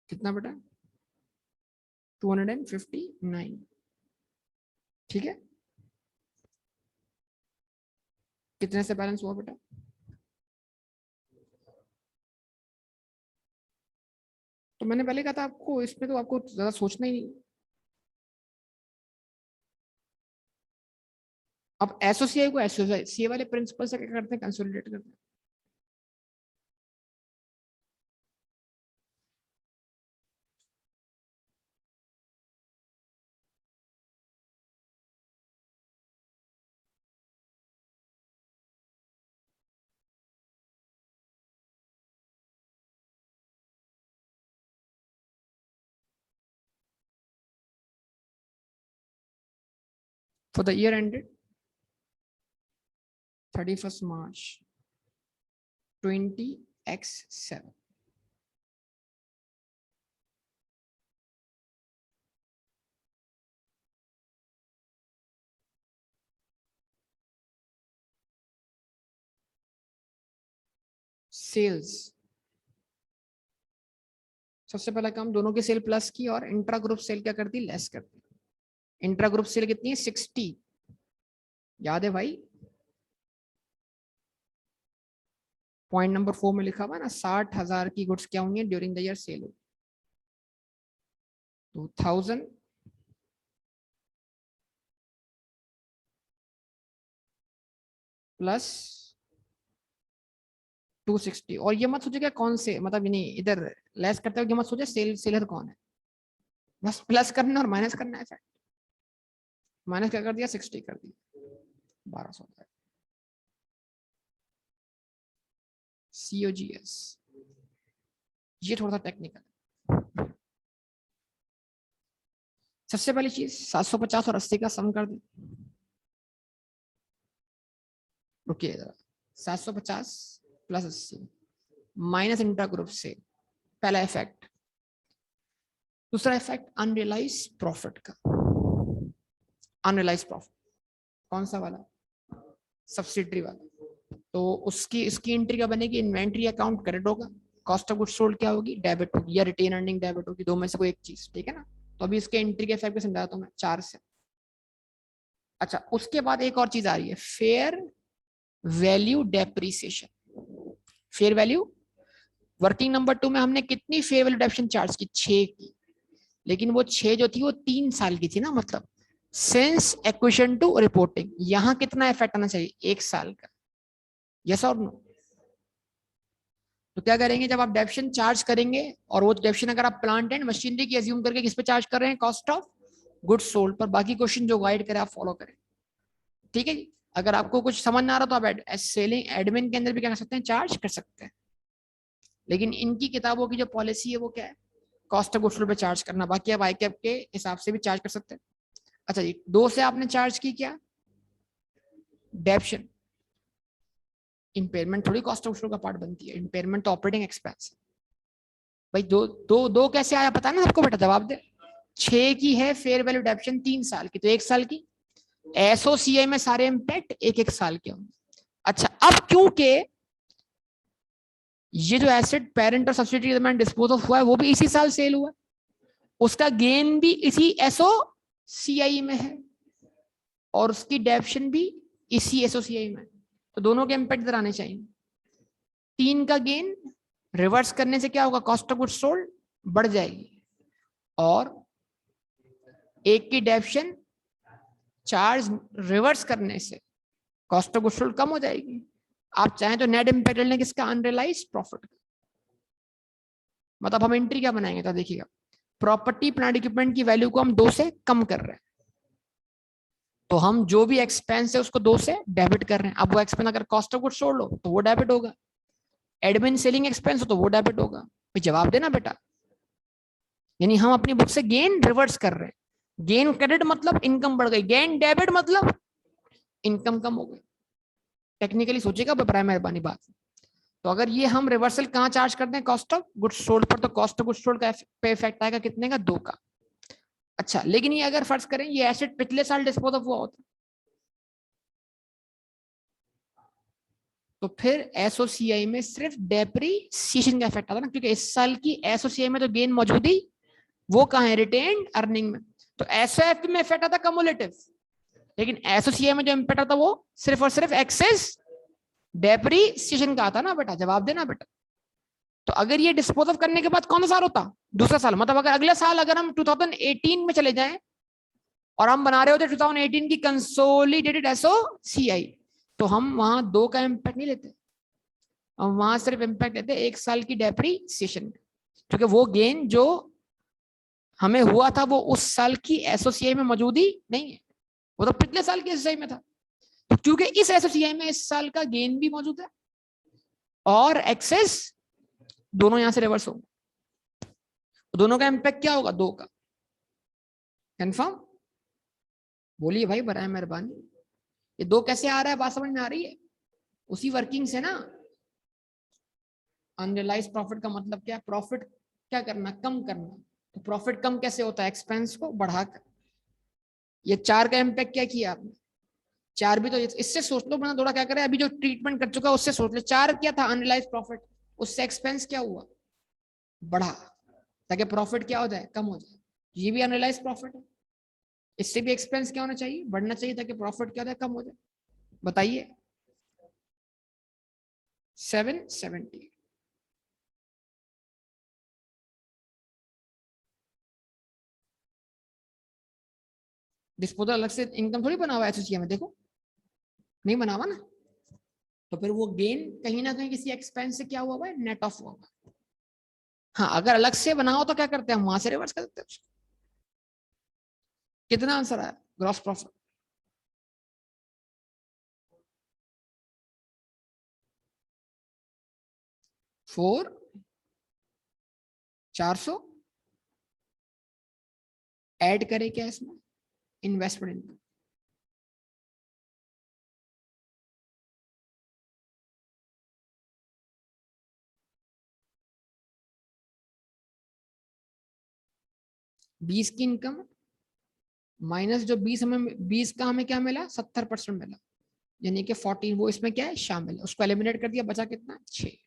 कितना बेटा, 259। ठीक है। कितने से बैलेंस हुआ बेटा, तो मैंने पहले कहा था आपको, इसमें तो आपको ज्यादा सोचना ही नहीं। अब एसोसीआई को एसोसीआई वाले प्रिंसिपल से क्या करते हैं, कंसोलिडेट करते हैं। For the year ended 31 March 20x7, sales. सबसे पहला काम, दोनों की सेल प्लस की और इंट्रा ग्रुप सेल क्या करती, लेस करती। इंट्रा ग्रुप सेल कितनी है, 60। याद है भाई, पॉइंट नंबर 4 में लिखा हुआ है ना, 60,000 की गुड्स क्या हुई है ड्यूरिंग द ईयर सेल हुई। तो 1000 प्लस 260। और ये मत सोचिएगा कौन से, मतलब नहीं, इधर लेस करते हुए ये मत सोचे सेलर कौन है, बस प्लस करना और माइनस करना है। माइनस क्या कर दिया, 60 कर दिया, 1200। COGS, ये थोड़ा सा टेक्निकल। सबसे पहली चीज 750 और 80 का सम कर दे। रुकिए जरा, 750 प्लस 80 माइनस इंटर ग्रुप से, पहला इफेक्ट। दूसरा इफेक्ट अनरियलाइज प्रॉफिट का। अनरियलाइज प्रॉफिट कौन सा वाला? सब्सिडरी वाला। तो उसकी इसकी एंट्री क्या बनेगी? इन्वेंट्री अकाउंट क्रेडिट होगा, कॉस्ट ऑफ गुड्स सोल्ड क्या होगी? डेबिट होगी, या रिटेन अर्निंग डेबिट होगी, दो में से कोई एक चीज, ठीक है ना। तो अभी इसके एंट्री के इफेक्ट को समझाता हूं मैं 4 से। अच्छा, उसके बाद एक और चीज आ रही है, fair value depreciation. Fair value working number 2 में हमने कितनी फेयर वैल्यू डेप्रिसिएशन चार्ज की? 6 की। लेकिन वो 6 जो थी वो 3 साल की थी ना, मतलब सिंस एक्विजिशन टू रिपोर्टिंग। यहां कितना इफेक्ट आना चाहिए? 1 साल का। यस और नो? तो क्या करेंगे, जब आप डेप्रिसिएशन चार्ज करेंगे, और वो डेप्रिसिएशन अगर आप प्लांट एंड मशीनरी की अज्यूम करके किस पे चार्ज कर रहे हैं? कॉस्ट ऑफ गुड्स सोल्ड पर। बाकी क्वेश्चन जो गाइड करे आप फॉलो करें, ठीक है जी। अगर आपको कुछ समझ ना आ रहा तो आप सेलिंग एडमिन के अंदर भी क्या कर सकते हैं? चार्ज कर सकते हैं। लेकिन इनकी किताबों की जो पॉलिसी है वो क्या है? कॉस्ट ऑफ गुड्स सोल्ड पे चार्ज करना। बाकी आप आईकैप के हिसाब से भी चार्ज कर सकते हैं। अच्छा जी, 2 से आपने चार्ज की क्या? डेप्रिसिएशन। इंपेयरमेंट थोड़ी कॉस्ट ऑफ गुड्स सोल्ड का पार्ट बनती है, इंपेयरमेंट तो ऑपरेटिंग एक्सपेंस। भाई दो दो दो कैसे आया पता ना आपको? बेटा जवाब दे। 6 की है फेयर वैल्यू डेप्रिसिएशन, 3 साल की, तो 1 साल की। एसओसीआई में सारे इंपैक्ट 1-1 साल के होंगे। अच्छा, अब क्योंकि ये जो एसेट पेरेंट और सब्सिडियरी के दरमियान डिस्पोज ऑफ हुआ है वो भी इसी साल सेल हुआ, उसका गेन भी इसी एसओसीआई में है, और उसकी डेप्रिसिएशन भी इसी एसओसीआई में। तो दोनों के इंपैक्ट इधर आने चाहिए। 3 का गेन रिवर्स करने से क्या होगा? कॉस्ट ऑफ गुड्स सोल्ड बढ़ जाएगी, और 1 की डेप्रिसिएशन चार्ज रिवर्स करने से कॉस्ट ऑफ गुड्स सोल्ड कम हो जाएगी। आप चाहें तो नेट इंपैक्ट लेने किसका? Unrealised profit. मतलब हम एंट्री क्या बनाएंगे? तो देखिएगा, प्रॉपर्टी प्लांट इक्विपमेंट की वैल्यू को हम 2 से कम कर रहे हैं, तो हम जो भी एक्सपेंस है उसको 2 से डेबिट कर रहे हैं। अब वो एक्सपेंस अगर कॉस्ट ऑफ गुड्स सोल्ड हो तो वो डेबिट होगा, एडमिन सेलिंग एक्सपेंस हो तो वो डेबिट होगा। भाई जवाब देना बेटा। यानी हम अपनी बुक से गेन रिवर्स कर रहे हैं। गेन क्रेडिट मतलब इनकम बढ़ गई, गेन डेबिट मतलब इनकम कम हो गई। टेक्निकली सोचेगा प्राइम मेहरबानी बात। तो अगर ये हम रिवर्सल कहाँ चार्ज करते हैं? कॉस्ट ऑफ गुड्स सोल्ड पर, तो कॉस्ट ऑफ गुड्स सोल्ड का पे इफेक्ट आएगा कितने का? 2 का। अच्छा, लेकिन ये अगर फर्ज करें ये एसेट पिछले साल डिस्पोज ऑफ हुआ होता, तो फिर एसओसीआई में सिर्फ डेप्रिसिएशन का इफेक्ट आता ना, क्योंकि इस साल की एसओसीआई में तो गेन मौजूद ही, वो कहाँ है? रिटेन्ड अर्निंग में। तो एसओएफ में इफेक्ट आता कम्युलेटिव, लेकिन एसओसीआई में जो इम्पैक्ट आता वो सिर्फ और सिर्फ एक्सेस डेप्रिसिएशन का आता ना बेटा। जवाब देना बेटा। तो अगर ये डिस्पोज ऑफ करने के बाद कौन सा साल होता? दूसरा साल। मतलब अगर अगले साल अगर हम 2018 में चले जाएं और हम बना रहे होते 2018 की कंसोलिडेटेड एसओसीआई, तो हम वहां 2 का इम्पैक्ट नहीं लेते, हम वहां सिर्फ इम्पैक्ट लेते 1 साल की डेप्रिसिएशन, क्योंकि वो गेन जो हमें हुआ था वो उस साल की एसओसीआई में मौजूद ही नहीं है, वो तो पिछले साल की एसओसीआई में था। तो क्योंकि इस एसओसीआई में इस साल का गेन भी मौजूद है और एक्सेस, दोनों यहां से रिवर्स हो, दोनों का इम्पैक्ट क्या होगा? 2 का। कंफर्म? बोलिए भाई बराए मेहरबानी। ये 2 कैसे आ रहा है? बात समझ में आ रही है? उसी वर्किंग से ना। अनरियलाइज्ड प्रॉफिट का मतलब क्या है? प्रॉफिट क्या करना? कम करना। तो प्रॉफिट कम कैसे होता है? एक्सपेंस को बढ़ाकर। ये 4 का इम्पैक्ट क्या किया आपने? 4 भी तो इससे सोच लो, बना थोड़ा क्या करे, अभी जो ट्रीटमेंट कर चुका है उससे सोच लो। 4 क्या था? Unrealised profit. उससे एक्सपेंस क्या हुआ? बढ़ा, ताकि प्रॉफिट क्या हो जाए? कम हो जाए। ये भी अनरियलाइज्ड प्रॉफिट है, इससे भी एक्सपेंस क्या होना चाहिए? बढ़ना चाहिए, ताकि प्रॉफिट क्या हो जाए? कम हो जाए। बताइए। 770। डिस्पोजल अलग से इनकम थोड़ी बना हुआ है एसोसिएशन में, देखो नहीं बना हुआ ना। तो फिर वो गेन कहीं ना कहीं किसी एक्सपेंस से क्या हुआ हुआ है? नेट ऑफ हुआ हुआ है। हाँ, अगर अलग से बना हो तो क्या करते हैं? हम वहां से रिवर्स कर देते हैं उसको। कितना आंसर आया? ग्रॉस प्रॉफिट 400 ऐड करें क्या इसमें इन्वेस्टमेंट इनकम। बीस की इनकम माइनस जो 20 हमें 20 का हमें क्या मिला 70% मिला, यानी कि 14 वो इसमें क्या है शामिल है, उसको एलिमिनेट कर दिया, बचा कितना 6।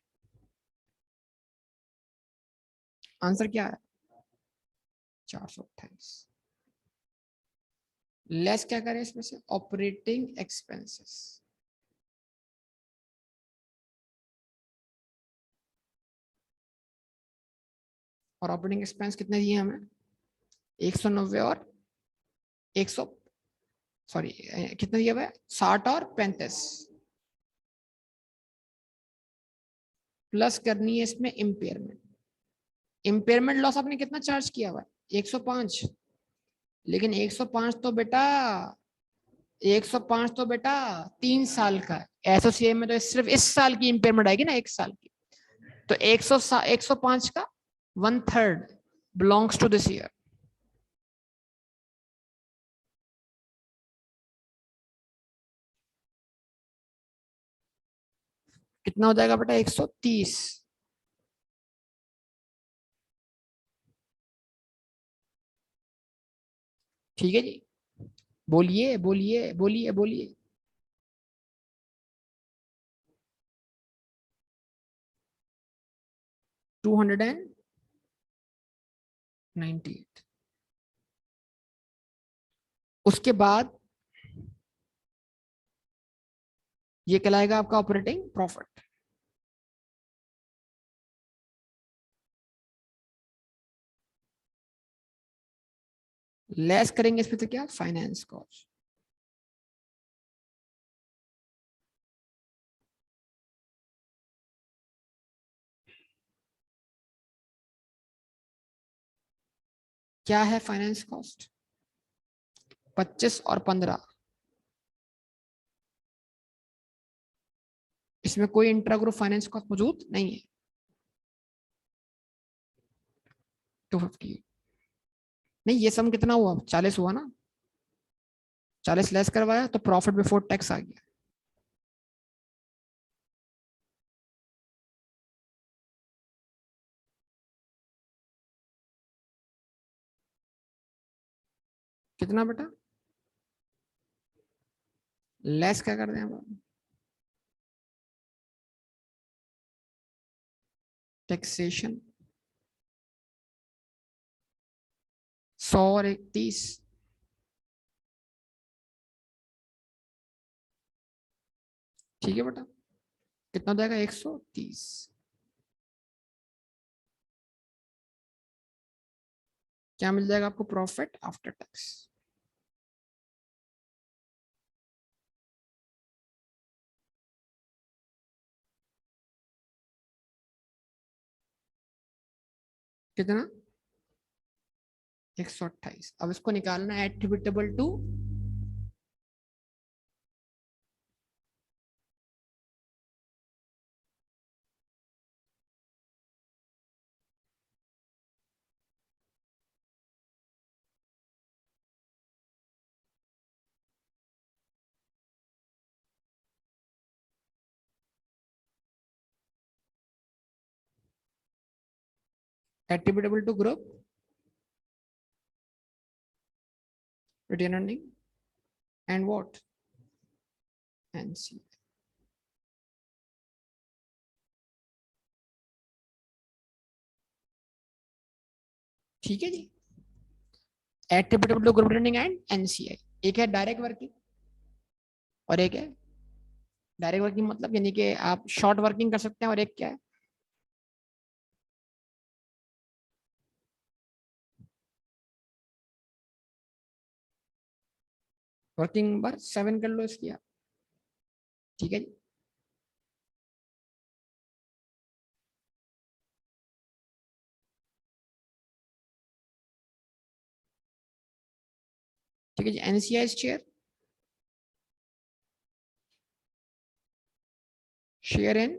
आंसर क्या है 428। लेस क्या करें इसमें से ऑपरेटिंग एक्सपेंसेस। और ऑपरेटिंग एक्सपेंस कितने दिए हमें 190 और 100 सॉरी कितना दिया हुआ है 60 और 35 प्लस करनी है इसमें इम्पेयरमेंट। इम्पेयरमेंट लॉस आपने कितना चार्ज किया हुआ है 105, लेकिन 105 तो बेटा 105 तो बेटा 3 साल का है, एसोसिएट में तो सिर्फ इस साल की इम्पेयरमेंट आएगी ना 1 साल की, तो 105 का 1/3 बिलोंग्स टू दिस ईयर। कितना हो जाएगा बेटा 130। ठीक है जी, बोलिए बोलिए बोलिए बोलिए। 298। उसके बाद ये कहलाएगा आपका ऑपरेटिंग प्रॉफिट। लेस करेंगे इसमें तो क्या फाइनेंस कॉस्ट। क्या है फाइनेंस कॉस्ट 25 और 15, इसमें कोई इंट्रा ग्रुप फाइनेंस कॉस्ट मौजूद नहीं है। 250 नहीं, ये सम कितना हुआ 40 हुआ ना, 40 लेस करवाया तो प्रॉफिट बिफोर टैक्स आ गया। कितना बेटा लेस क्या कर दें हम टैक्सेशन 100 और 30, ठीक है बेटा कितना हो जाएगा 130। क्या मिल जाएगा आपको प्रॉफिट आफ्टर टैक्स। कितना 128। अब इसको निकालना है attributable to group retain earning and what NC. ठीक है जी, attributable to group retaining and NCI. एक है डायरेक्ट वर्किंग और एक है डायरेक्ट वर्किंग मतलब यानी कि आप शॉर्ट वर्किंग कर सकते हैं, और एक क्या है वर्किंग नंबर 7 कर लो इसकी आप। ठीक है जी, ठीक है जी। NCI share share in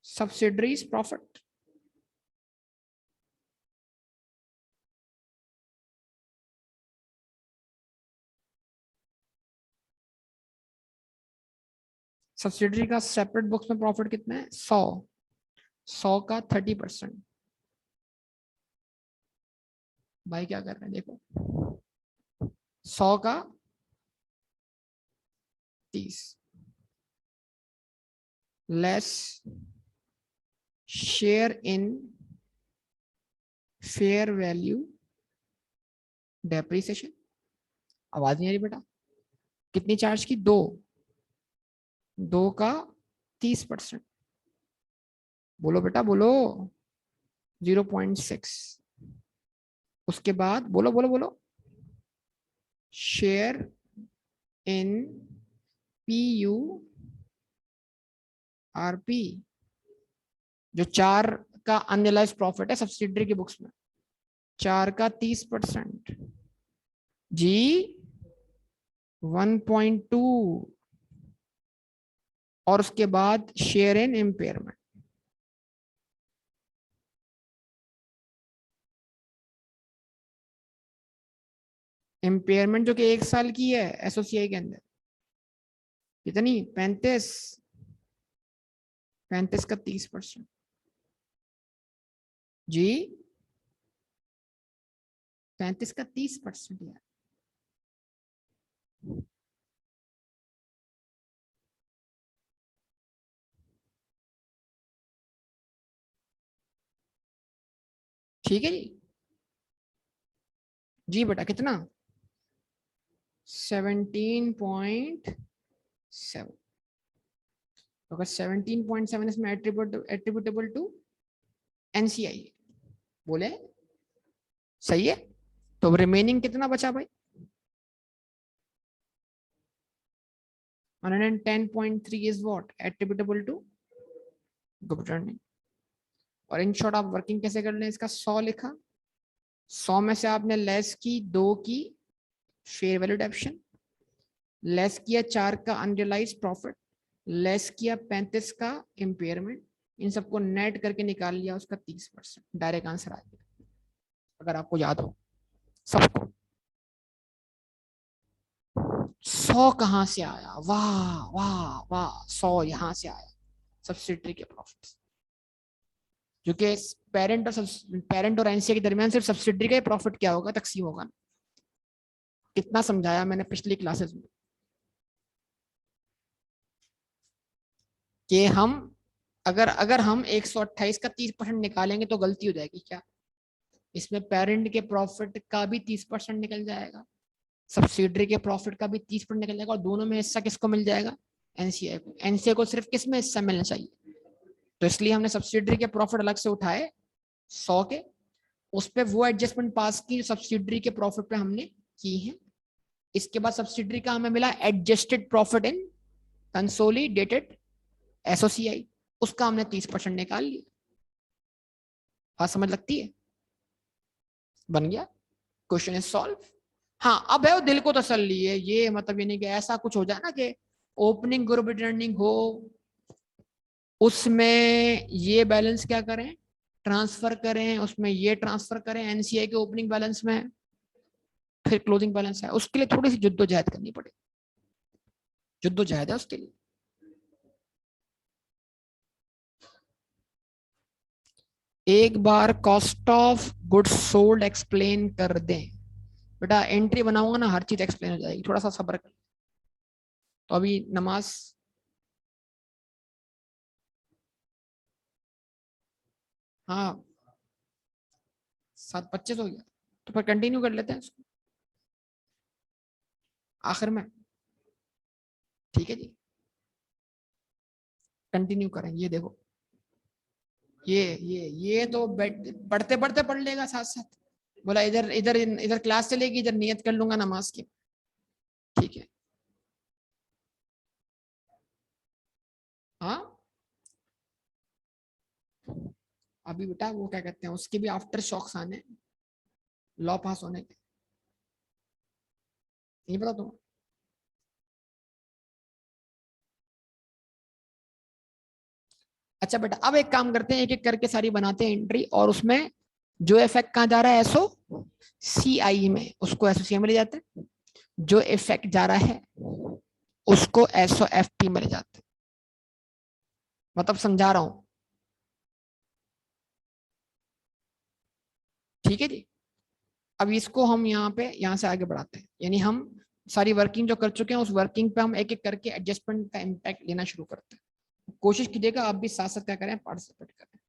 subsidiary's profit, subsidiary का सेपरेट बुक्स में प्रॉफिट कितना है 100 का 30%। भाई क्या कर रहे हैं देखो, 100 का 30 less share in fair value depreciation. आवाज नहीं आ रही बेटा, कितनी चार्ज की 2 का 30%। बोलो बेटा बोलो, 0.6। उसके बाद बोलो बोलो बोलो, शेयर इन PU RP, जो 4 का अनरियलाइज्ड प्रॉफिट है सब्सिडरी की बुक्स में, 4 का 30%, जी 1.2, और उसके बाद शेयर इन इम्पेयरमेंट। इम्पेयरमेंट जो कि 1 साल की है एसोसीआई के अंदर, कितनी 35 का 30%, जी 35 का 30% यार। ठीक है जी बेटा कितना 17.7। तो अगर 17.7 इसमें एट्रीब्यूटेबल टू NCI बोले, सही है। तो रिमेनिंग कितना बचा भाई 110.3 is what attributable to good earning. और इन शॉर्ट आप वर्किंग कैसे कर लें, इसका 100 लिखा, 100 में से आपने लेस की 2 की फेयर वैल्यू एडिशन, लेस किया 4 का अनरियलाइज्ड प्रॉफिट, लेस किया 35 का इम्पेयरमेंट, इन सबको नेट करके निकाल लिया उसका 30%। डायरेक्ट आंसर आ गया अगर आपको याद हो सबको। 100 कहां से आया, वाह वाह वाह, 100 यहां से आया सब्सिडरी के प्रॉफिट, जो कि पेरेंट और एनसीए के दरमियान सिर्फ सब्सिडरी का ही प्रॉफिट क्या होगा, तकसीम होगा। कितना समझाया मैंने पिछली क्लासेस में कि हम अगर हम 128 का 30% निकालेंगे तो गलती हो जाएगी क्या, इसमें पेरेंट के प्रॉफिट का भी 30% निकल जाएगा, सब्सिडरी के प्रॉफिट का भी 30% निकल जाएगा, और दोनों में हिस्सा किसको मिल जाएगा, एनसीए को। एनसीए को सिर्फ किस में हिस्सा मिलना चाहिए, तो इसलिए हमने सब्सिडरी के प्रॉफिट अलग से उठाए 100 के, उस पर वो एडजस्टमेंट पास की सब्सिडरी के प्रॉफिट पे हमने की है। इसके बाद सब्सिडरी का हमें मिला एडजस्टेड प्रॉफिट इन कंसोलिडेटेड एसोसीआई, उसका हमने 30% निकाल लिया। बात समझ लगती है, बन गया, क्वेश्चन इज सॉल्व। हाँ अब है वो दिल को तसल्ली है, ये मतलब ये नहीं कि ऐसा कुछ हो जाए ना कि ओपनिंग ग्रुप रिटर्निंग हो, उसमें ये बैलेंस क्या करें ट्रांसफर करें, उसमें ये ट्रांसफर करें एनसीआई के ओपनिंग बैलेंस में, फिर क्लोजिंग बैलेंस है, उसके लिए थोड़ी सी जद्दोजहद करनी पड़े, जद्दोजहद है उसके लिए। एक बार cost of goods sold explain कर दें बेटा, एंट्री बनाऊंगा ना हर चीज एक्सप्लेन हो जाएगी, थोड़ा सा सब्र कर। तो अभी नमाज, हाँ 7:25 हो गया, तो फिर कंटिन्यू कर लेते हैं इसको आखिर में, ठीक है जी कंटिन्यू करें। ये देखो ये तो पढ़ते पढ़ते पढ़ लेगा साथ साथ, बोला इधर इधर इधर क्लास चलेगी, इधर नियत कर लूंगा नमाज की, ठीक है। हाँ अभी बेटा वो क्या कहते हैं, उसके भी आफ्टर शॉक्स आने लॉ पास होने के, नहीं पता तुम, अच्छा बेटा, अब एक काम करते हैं, एक एक करके सारी बनाते हैं एंट्री, और उसमें जो इफेक्ट कहाँ जा रहा है एसओ सीआई में, उसको एसओ सीआई में ले जाते हैं। जो इफेक्ट जा रहा है उसको एसओ एफपी में ले जाते हैं। मतलब समझा रहा हूं, ठीक है जी। अब इसको हम यहाँ पे यहाँ से आगे बढ़ाते हैं, यानी हम सारी वर्किंग जो कर चुके हैं उस वर्किंग पे हम एक एक करके एडजस्टमेंट का इम्पैक्ट लेना शुरू करते हैं। कोशिश कीजिएगा आप भी साथ साथ क्या करें, पार्टिसिपेट करें,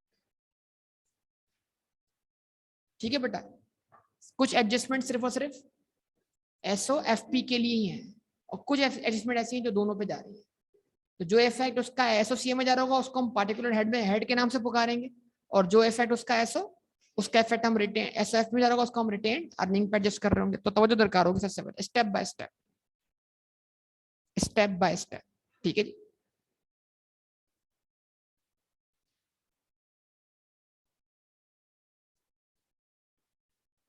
ठीक है बेटा। कुछ एडजस्टमेंट सिर्फ और सिर्फ एसओ एफपी के लिए ही है, और कुछ एडजस्टमेंट ऐसी हैं जो दोनों पे जा रही है। तो जो इफेक्ट उसका एसओसीए में जा रहा होगा उसको हम पार्टिकुलर हेड में हेड के नाम से पुकारेंगे, और जो इफेक्ट उसका एसओ उसका इफेक्ट हम रिटेन एसओएफ में जा रहा होगा उसको हम रिटेन अर्निंग पे एडजस्ट कर रहे होंगे। तो तवज्जो दरकार होगी सबसे पहले, step by step, step by step, ठीक है जी।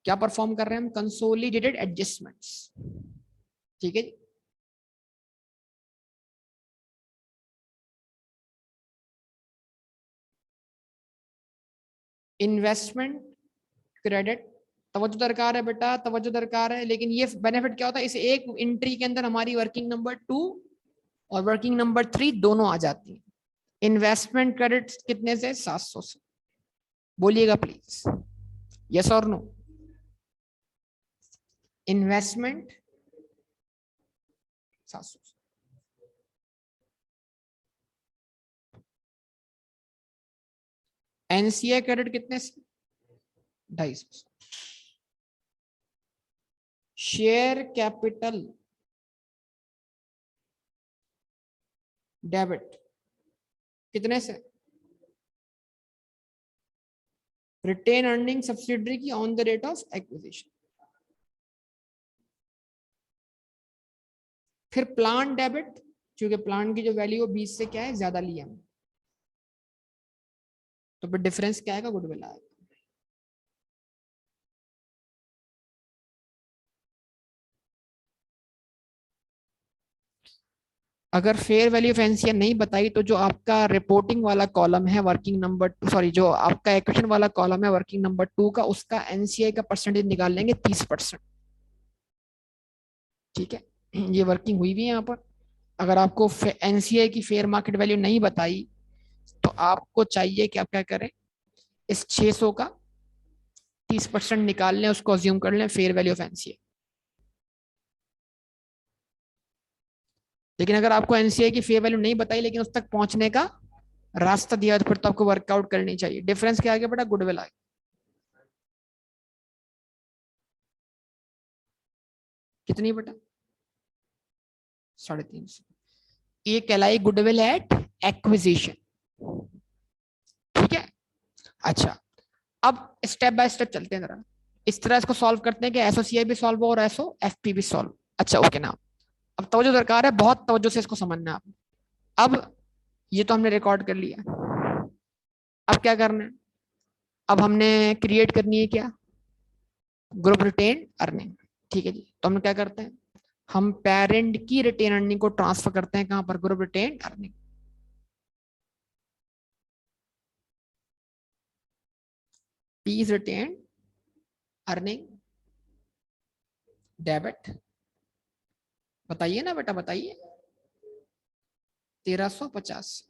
क्या परफॉर्म कर रहे हैं हम, कंसोलिडेटेड एडजस्टमेंट्स, ठीक है जी। इन्वेस्टमेंट क्रेडिट, तवज्जो दरकार है बेटा, तवज्जो दरकार है। लेकिन ये बेनिफिट क्या होता है, इस एक एंट्री के अंदर हमारी वर्किंग नंबर 2 और वर्किंग नंबर 3 दोनों आ जाती है। इन्वेस्टमेंट क्रेडिट कितने से, 700 से, बोलिएगा प्लीज, यस और नो। इन्वेस्टमेंट 700, एनसीए क्रेडिट कितने से, 250। शेयर कैपिटल डेबिट कितने से, रिटेन अर्निंग सब्सिडरी की on the rate of acquisition. फिर प्लान डेबिट, क्योंकि प्लान की जो वैल्यू 20 से क्या है ज्यादा लिया हमने, तो फिर डिफरेंस क्या आएगा, गुडविल आएगा। अगर फेयर वैल्यू ऑफ एनसीए नहीं बताई तो जो आपका रिपोर्टिंग वाला कॉलम है वर्किंग नंबर सॉरी जो आपका इक्वेशन वाला कॉलम है वर्किंग नंबर 2 का, उसका एनसीए का परसेंटेज निकाल लेंगे 30%, ठीक है। ये वर्किंग हुई भी है यहाँ पर। अगर आपको एनसीए की फेयर मार्केट वैल्यू नहीं बताई तो आपको चाहिए कि आप क्या करें, इस 600 का 30% निकाल लें, उसको अज्यूम कर लें फेयर वैल्यू ऑफ एनसीए। लेकिन अगर आपको एनसीए की फेयर वैल्यू नहीं बताई लेकिन उस तक पहुंचने का रास्ता दिया तो फिर तो आपको वर्कआउट करनी चाहिए। डिफरेंस क्या आ गया बेटा, गुडविल आ गया। कितनी बेटा, 350। ये कहलाई गुडविल एट एक्विजिशन, ठीक है। अच्छा, अब स्टेप बाय स्टेप चलते हैं जरा, इस तरह इसको सॉल्व करते हैं कि एसओसीआई भी सॉल्व हो और एसओ एफपी भी सॉल्व। अच्छा ओके ना, अब तवज्जो दरकार है, बहुत तवज्जो से इसको समझना आप। अब ये तो हमने रिकॉर्ड कर लिया, अब क्या करना है, अब हमने क्रिएट करनी है क्या, ग्रुप रिटेन अर्निंग, ठीक है जी। तो हम क्या करते हैं, हम पेरेंट की रिटेन अर्निंग को ट्रांसफर करते हैं कहां पर, group retain earning. P is retain earning debit, बताइए ना बेटा बताइए, 1350।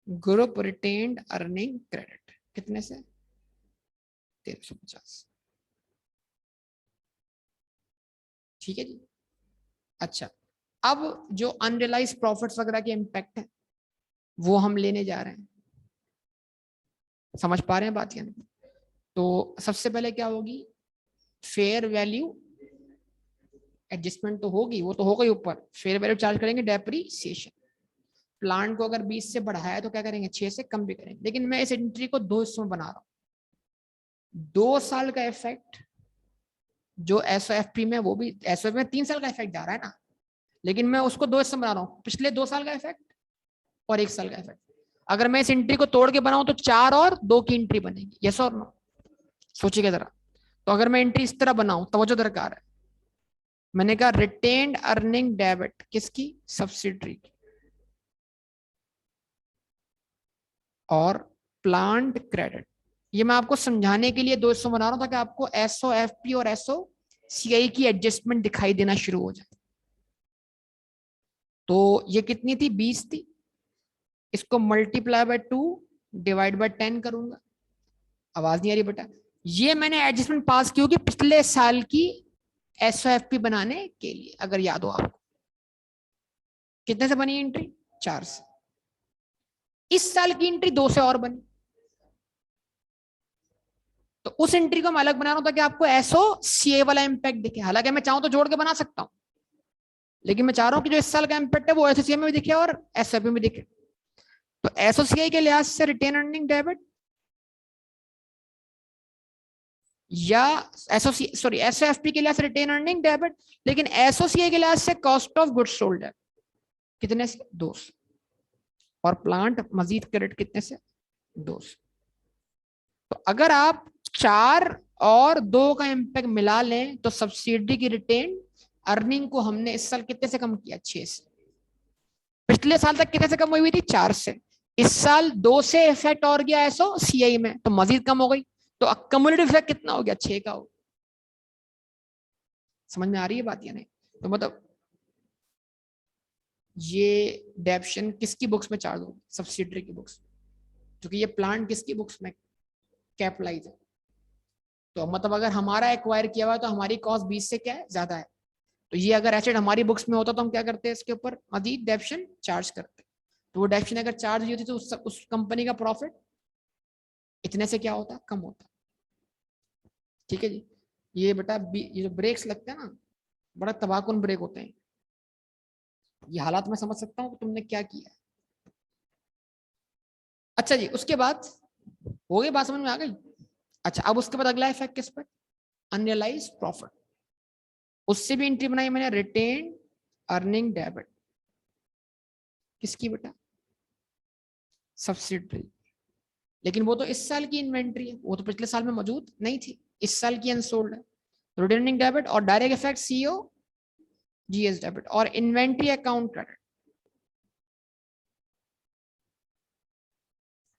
ग्रुप रिटेन्ड अर्निंग क्रेडिट कितने से, 1350, ठीक है जी। अच्छा, अब जो अनरियलाइज प्रॉफिट्स वगैरह के इम्पैक्ट है वो हम लेने जा रहे हैं, समझ पा रहे हैं बात, यानी तो सबसे पहले क्या होगी, फेयर वैल्यू एडजस्टमेंट तो होगी, वो तो होगा ही ऊपर, फेयर वैल्यू चार्ज करेंगे डेप्रीसिएशन। प्लान को अगर 20 से बढ़ाया तो क्या करेंगे, 6 से कम भी करेंगे। लेकिन मैं इस एंट्री को 2 हिस्सों में बना रहा हूँ, 2 साल का इफेक्ट जो एसओएफपी में, वो भी एसओएफ में 3 साल का इफेक्ट जा रहा है ना, लेकिन मैं उसको 2 हिस्सों में बना रहा हूँ, पिछले 2 साल का इफेक्ट और 1 साल का इफेक्ट। अगर मैं इस एंट्री को तोड़ के बनाऊं तो 4 और 2 की एंट्री बनेगी, यस और नो, सोचिएगा जरा। तो अगर मैं एंट्री इस तरह बनाऊं, तवज्जो दरकार है, मैंने कहा रिटेन्ड अर्निंग डेबिट किसकी, सब्सिडरी की, और प्लांट क्रेडिट। ये मैं आपको समझाने के लिए 200 बना रहा हूं ताकि आपको एसओएफपी और एसओसीआई की एडजस्टमेंट दिखाई देना शुरू हो जाए। तो ये कितनी थी, 20 थी, इसको मल्टीप्लाई बाय 2 डिवाइड बाय 10 करूंगा। आवाज नहीं आ रही बेटा? ये मैंने एडजस्टमेंट पास की होगी पिछले साल की एसओएफपी बनाने के लिए, अगर याद हो आपको। कितने से बनी एंट्री, 4 से। इस साल की एंट्री 2 से और बनी, तो उस एंट्री को मैं अलग बना रहा हूं ताकि आपको एसओसीए वाला इंपैक्ट दिखे। हालांकि मैं चाहूं तो जोड़ के बना सकता हूं, लेकिन मैं चाह रहा हूं कि जो इस साल का इंपैक्ट है वो एसओसीए में भी दिखे और एसओएफपी में दिखे। तो एसओसीए के लिहाज से रिटेन अर्निंग डेबिट या एसओएफपी के लिहाज से रिटेन अर्निंग डेबिट, लेकिन एसओसीए के लिहाज से कॉस्ट ऑफ गुड्स सोल्ड है कितने से, 2 से, और प्लांट मजीद क्रेडिट कितने से, 2 से। तो अगर आप 4 और 2 का इंपैक्ट मिला लें तो सब्सिडी की रिटेन अर्निंग को हमने इस साल कितने से कम किया, 6 से। पिछले साल तक कितने से कम हुई थी, 4 से। इस साल 2 से इफेक्ट और गया एसओसीआई में तो मजीद कम हो गई, तो अक्यूमुलेटिव इफेक्ट कितना हो गया, 6 का हो। समझ में आ रही है बात या नहीं? तो मतलब ये डेप्शन किसकी बुक्स में चार्ज होगी, सब्सिडरी की बुक्स, क्योंकि ये प्लांट किसकी बुक्स में कैपिटलाइज है। तो मतलब अगर हमारा एक्वायर किया हुआ है तो हमारी कॉस्ट 20 से क्या है, ज्यादा है। तो ये अगर एसेट हमारी बुक्स में होता तो हम क्या करते हैं, इसके ऊपर मजीद डेप्शन चार्ज करते। तो वो डेप्शन अगर चार्ज हुई होती तो उस कंपनी का प्रॉफिट इतने से क्या होता, कम होता। ठीक है जी। ये बेटा ये जो ब्रेक्स लगते हैं ना, बड़ा तबाहकुन ब्रेक होते हैं। ये हालात मैं समझ सकता हूँ कि तुमने क्या किया। अच्छा जी, उसके बाद हो गई बात, समझ में आ गई? अच्छा, अब उसके बाद अगला इफेक्ट किस पर, अनरियलाइज प्रॉफिट। उससे भी एंट्री बनाई मैंने, रिटेन अर्निंग डेबिट किसकी बेटा, सब्सिडरी। लेकिन वो तो इस साल की इन्वेंट्री है, वो तो पिछले साल में मौजूद नहीं थी, इस साल की अनसोल्ड है। रिटेनिंग डेबिट और direct effect CO GS debit और इन्वेंट्री अकाउंट क्रेडिट।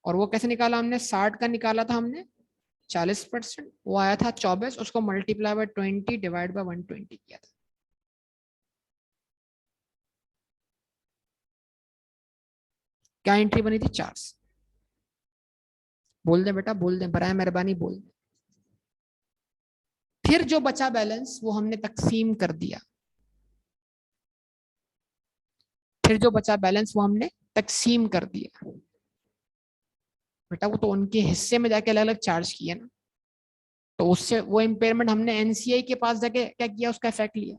और वो कैसे निकाला हमने, 60 का निकाला था हमने 40%, वो आया था 24, उसको मल्टीप्लाई बाय 20 डिवाइड बाय 120 किया था। क्या एंट्री बनी थी, 4। बोल दे बेटा, बोल दे, बराए मेहरबानी बोल दे। फिर जो बचा बैलेंस वो हमने तकसीम कर दिया, फिर जो बचा बैलेंस वो हमने तकसीम कर दिया। बेटा वो तो उनके हिस्से में जाके अलग अलग चार्ज किया ना, तो उससे वो इम्पेयरमेंट हमने एनसीआई के पास जाके क्या किया, उसका इफेक्ट लिया।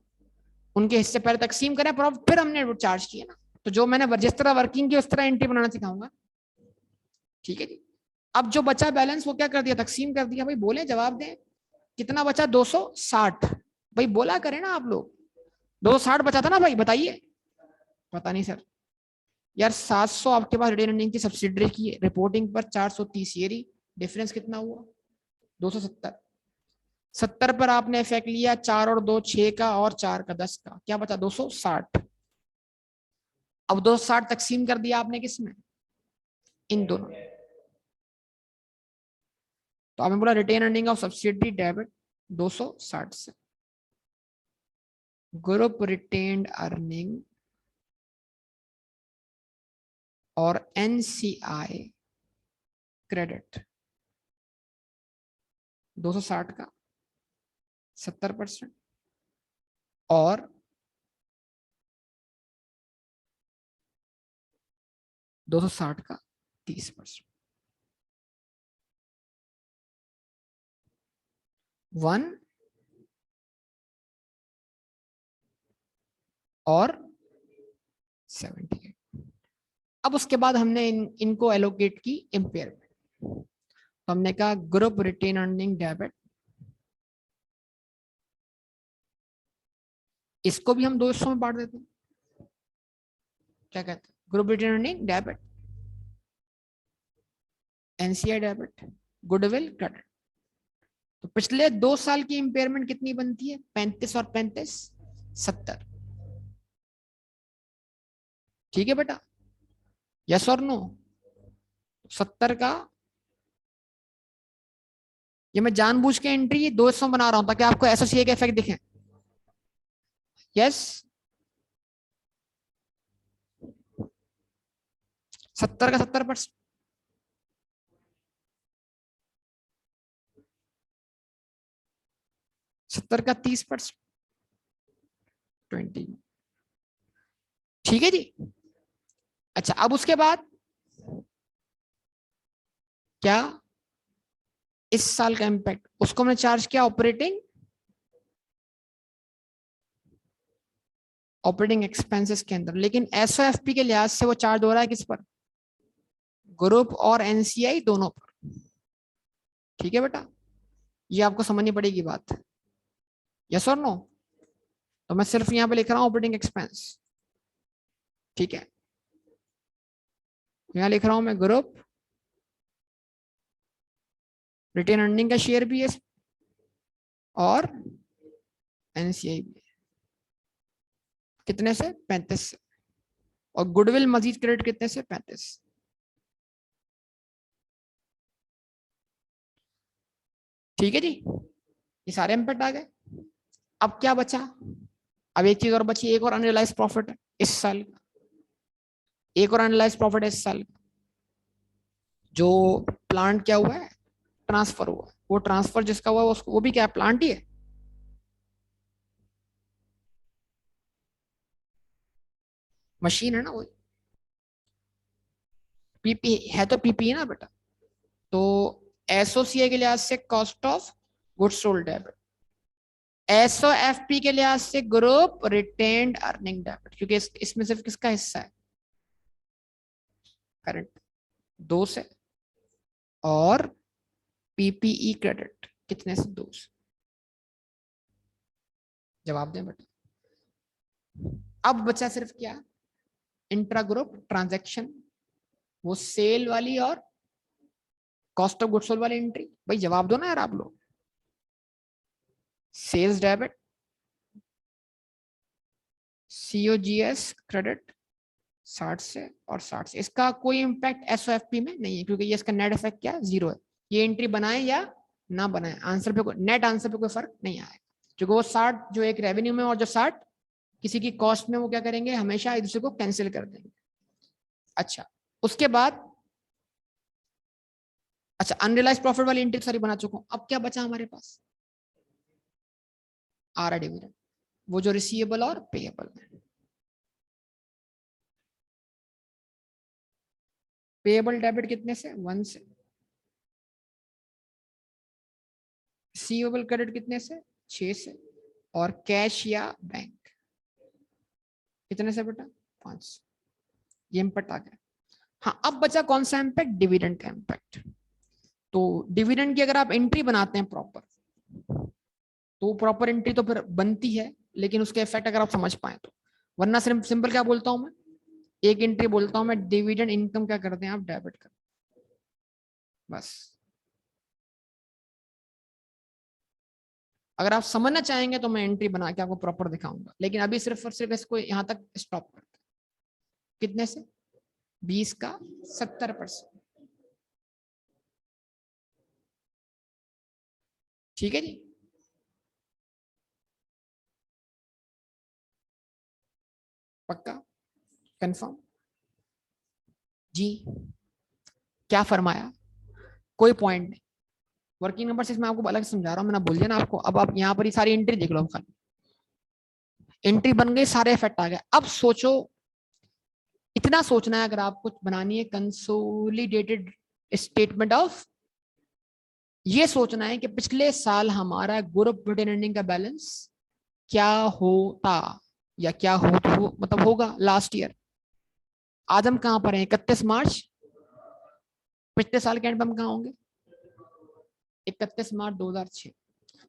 उनके हिस्से पहले तकसीम करें फिर हमने वो चार्ज किया ना। तो जो मैंने जिस तरह वर्किंग की उस तरह एंट्री बनाना सिखाऊंगा। ठीक है जी। अब जो बचा बैलेंस वो क्या कर दिया, तकसीम कर दिया। भाई बोले, जवाब दें, कितना बचा, 260। भाई बोला करें ना आप लोग, 260 बचा था ना भाई, बताइए। पता नहीं सर। यार 700 आपके पास रिटेन अर्निंग की सब्सिडरी की रिपोर्टिंग पर, 430 ये रही, डिफरेंस कितना हुआ, 270। 70 पर आपने इफेक्ट लिया 4 और 2 6 का, और 4 का 10 का, क्या बचा, 260। अब 260 तकसीम कर दिया आपने किसमें, इन दोनों। तो आपने बोला retain earning of subsidy debit 260 से, ग्रुप रिटेन्ड अर्निंग और एनसीआई क्रेडिट 260 का 70% और 260 का 30%। 1 और 78। अब उसके बाद हमने इनको एलोकेट की इम्पेयरमेंट। तो हमने कहा ग्रुप रिटेन अर्निंग डेबिट, इसको भी हम 2 हिस्सों में बांट देते हैं। क्या कहते हैं, group retain earning debit, NCI debit, goodwill credit. तो पिछले 2 साल की इंपेयरमेंट कितनी बनती है, 35 और 35, 70। ठीक है बेटा, यस और नो? 70 का ये मैं जानबूझ के एंट्री 200 बना रहा हूं ताकि आपको एसोसिएट के इफेक्ट दिखे। यस, 70 का 70%, 70 का 30%, 20। ठीक है जी। अच्छा, अब उसके बाद क्या, इस साल का इम्पैक्ट उसको हमने चार्ज किया ऑपरेटिंग एक्सपेंसेस के अंदर, लेकिन एसओएफपी के लिहाज से वो चार्ज हो रहा है किस पर? ग्रुप और एनसीआई दोनों पर। ठीक है बेटा, ये आपको समझनी पड़ेगी बात। यस और नो? तो मैं सिर्फ यहां पे लिख रहा हूं ऑपरेटिंग एक्सपेंस। ठीक है, यहां लिख रहा हूं मैं ग्रुप, रिटेन अर्निंग का शेयर भी है और एनसीआई भी। कितने से? 35 से। और गुडविल मजीद क्रेडिट कितने से? 35। ठीक है जी, ये सारे इम्पैक्ट आ गए। अब क्या बचा? अब एक चीज और बची, एक और अनरियलाइज प्रॉफिट है इस साल का। एक और अनरियलाइज प्रॉफिट है इस साल का, जो प्लांट क्या हुआ है? ट्रांसफर हुआ है। वो ट्रांसफर जिसका हुआ उसको, वो भी क्या प्लांट ही है? मशीन है ना वो, पीपी है तो पीपी है ना बेटा। तो एसओसीए के लिहाज से cost of goods sold debit, SOFP के लिहाज से ग्रुप रिटेन्ड अर्निंग डेबिट, क्योंकि इसमें सिर्फ किसका हिस्सा है? करंट, 2 से। और पीपीई क्रेडिट कितने से? 2 से। जवाब दें बेटा। अब बचा सिर्फ क्या? इंट्रा ग्रुप ट्रांजैक्शन, वो सेल वाली और कॉस्ट ऑफ गुड्स सोल्ड वाली एंट्री। भाई जवाब दो ना यार आप लोग। सेल्स डेबिट, सीओजीएस क्रेडिट 60 से और 60 से। इसका कोई इंपैक्ट एसओएफपी में नहीं है, क्योंकि ये इसका नेट इफेक्ट क्या? 0 है। ये एंट्री बनाए या ना बनाए, आंसर पे नेट आंसर पे कोई फर्क नहीं आएगा, क्योंकि वो 60 जो एक रेवेन्यू में और जो 60 किसी की कॉस्ट में, वो क्या करेंगे? हमेशा एक दूसरे को कैंसिल कर देंगे। अच्छा, उसके बाद अच्छा अनरियलाइज प्रॉफिट वाली एंट्री सारी बना चुका हूं। अब क्या बचा हमारे पास? आ रहा डिविडेंड, वो जो रिसीवेबल और पेएबल है। पेएबल डेबिट कितने से? 1 से। रिसीवेबल क्रेडिट कितने से? 6 से। और कैश या बैंक कितने से बेटा? 5 से। ये इम्पैक्ट आ गया। हाँ, अब बचा कौन सा इम्पैक्ट? डिविडेंड का इम्पैक्ट। तो डिविडेंड की अगर आप एंट्री बनाते हैं प्रॉपर, तो प्रॉपर एंट्री तो फिर बनती है, लेकिन उसके इफेक्ट अगर आप समझ पाए तो। वरना सिर्फ सिंपल क्या बोलता हूं मैं? एक एंट्री बोलता हूं मैं, डिविडेंड इनकम क्या करते हैं आप? डेबिट कर, बस। अगर आप समझना चाहेंगे तो मैं एंट्री बना के आपको प्रॉपर दिखाऊंगा, लेकिन अभी सिर्फ और सिर्फ इसको यहां तक स्टॉप करते हैं। कितने से? 20 का 70%। ठीक है जी। पक्का? कंफर्म? जी, क्या फरमाया? कोई पॉइंट नहीं। वर्किंग नंबर 6 मैं आपको अलग समझा रहा हूँ, मैंने बोल दिया ना आपको। अब आप यहाँ पर ही सारी एंट्री देख लो। खाली एंट्री बन गई, सारे इफेक्ट आ गए। अब सोचो, इतना सोचना है अगर आपको बनानी है कंसोलिडेटेड स्टेटमेंट ऑफ, ये सोचना है कि पिछले साल हमारा ग्रुप रिटेन अर्निंग का बैलेंस क्या होता, या क्या मतलब होगा लास्ट ईयर। आज हम कहां पर हैं? 31 मार्च। पिछले साल के एंड में हम कहां होंगे? 31 मार्च 2006।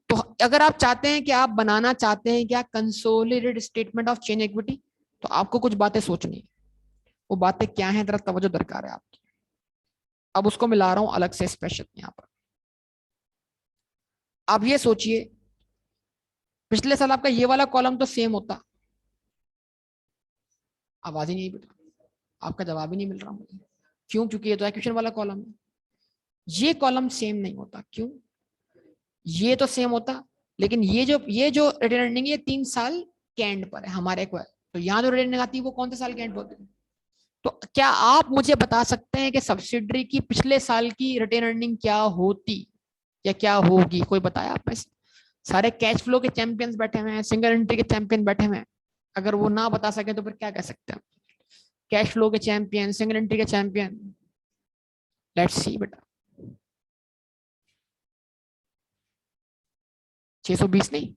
तो अगर आप चाहते हैं कि आप बनाना चाहते हैं क्या consolidated statement of change equity, तो आपको कुछ बातें सोचनी है। वो बातें क्या हैं, जरा तवज्जो दरकार है आपकी। अब उसको मिला रहा हूं अलग से स्पेशल यहां पर। आप ये सोचिए पिछले साल आपका ये वाला कॉलम तो सेम होता। आवाज ही नहीं बेटा, आपका जवाब ही नहीं मिल रहा मुझे। क्यों? क्योंकि ये तो एक्वेशन वाला कॉलम है। ये कॉलम सेम नहीं होता। क्यों? ये तो सेम होता, लेकिन ये जो रिटर्न अर्निंग ये 3 साल के एंड पर है हमारे को है। तो यहाँ जो रिटर्न अर्निंग आती है वो कौन से साल के एंड पर होती है? तो क्या आप मुझे बता सकते हैं कि सब्सिडरी की पिछले साल की रिटेन अर्निंग क्या होती या क्या होगी? कोई बताया आप में से? सारे कैश फ्लो के चैंपियंस बैठे हुए हैं, सिंगल एंट्री के चैंपियन बैठे हुए हैं। अगर वो ना बता सके तो फिर क्या कह सकते हैं? कैश फ्लो के चैंपियन, सिंगल एंट्री के चैंपियन। लेट्स सी बेटा। 620 नहीं,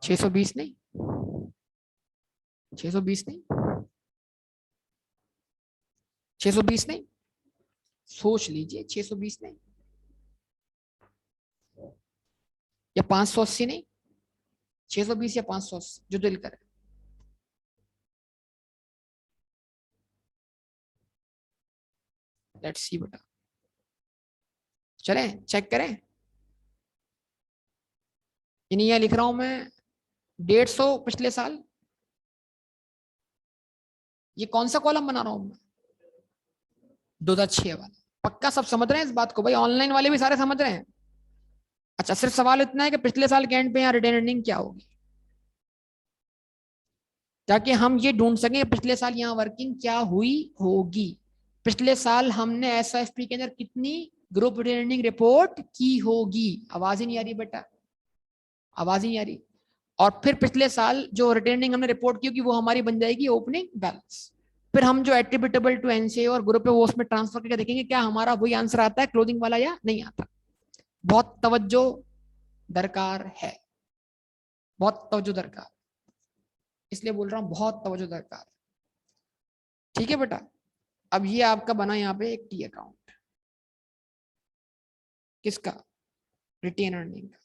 620 नहीं, 620 नहीं, 620 नहीं, सोच लीजिए। 620 नहीं या 580 नहीं, 620 या 580 जो दिल करे। लेट्स सी बेटा, चलें चेक करें। इन्हीं लिख रहा हूं मैं 150 पिछले साल। ये कौन सा कॉलम बना रहा हूं मैं? 2006 वाला। पक्का सब समझ रहे हैं इस बात को भाई? ऑनलाइन वाले भी सारे समझ रहे हैं? अच्छा, सिर्फ सवाल इतना है कि पिछले साल के एंड पे यहाँ रिटेन अर्निंग क्या होगी, ताकि हम ये ढूंढ सकें पिछले साल यहाँ वर्किंग क्या हुई होगी। पिछले साल हमने एसएफपी के अंदर कितनी ग्रुप रिटेन अर्निंग रिपोर्ट की होगी। आवाज ही नहीं आ रही बेटा, आवाज ही नहीं आ रही। और फिर पिछले साल जो रिटेनिंग हमने रिपोर्ट की होगी वो हमारी बन जाएगी ओपनिंग बैलेंस। फिर हम जो एट्रीब्यूटेबल टू एनसीए और ग्रुप है वो उसमें ट्रांसफर करके देखेंगे क्या हमारा वही आंसर आता है क्लोजिंग वाला या नहीं आता। बहुत तवज्जो दरकार है, बहुत तवज्जो दरकार, इसलिए बोल रहा हूं बहुत तवज्जो दरकार। ठीक है बेटा। अब ये आपका बना यहाँ पे एक टी अकाउंट। किसका? रिटेन अर्निंग का।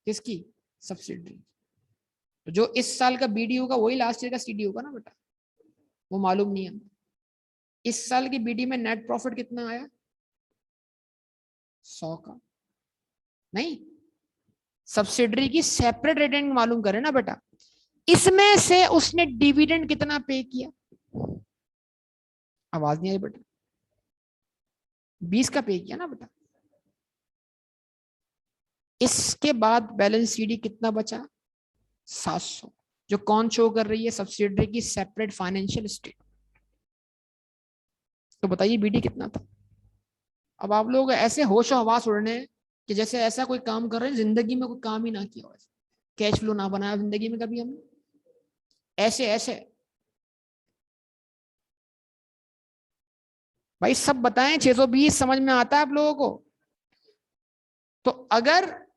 किसकी? सब्सिडरी। तो जो इस साल का बीडी होगा वही लास्ट ईयर का सीडी होगा ना बेटा, वो मालूम नहीं है। इस साल की बीडी में नेट प्रॉफिट कितना आया? 100 का। नहीं, सब्सिडरी की सेपरेट रिटर्न मालूम करें ना बेटा। इसमें से उसने डिविडेंड कितना पे किया? आवाज नहीं आई बेटा। 20 का पे किया ना बेटा। इसके बाद बैलेंस सीडी कितना बचा? 700, जो कौन शो कर रही है? सब्सिडरी की सेपरेट फाइनेंशियल स्टेट। तो बताइए बीडी कितना था? अब आप लोग ऐसे होशो हवास उड़ने कि जैसे ऐसा कोई काम कर रहे हैं जिंदगी में कोई काम ही ना किया हो, कैश फ्लो ना बनाया जिंदगी में कभी हमने, ऐसे ऐसे। भाई सब बताएं, 620 समझ में आता है आप लोगों को? तो अगर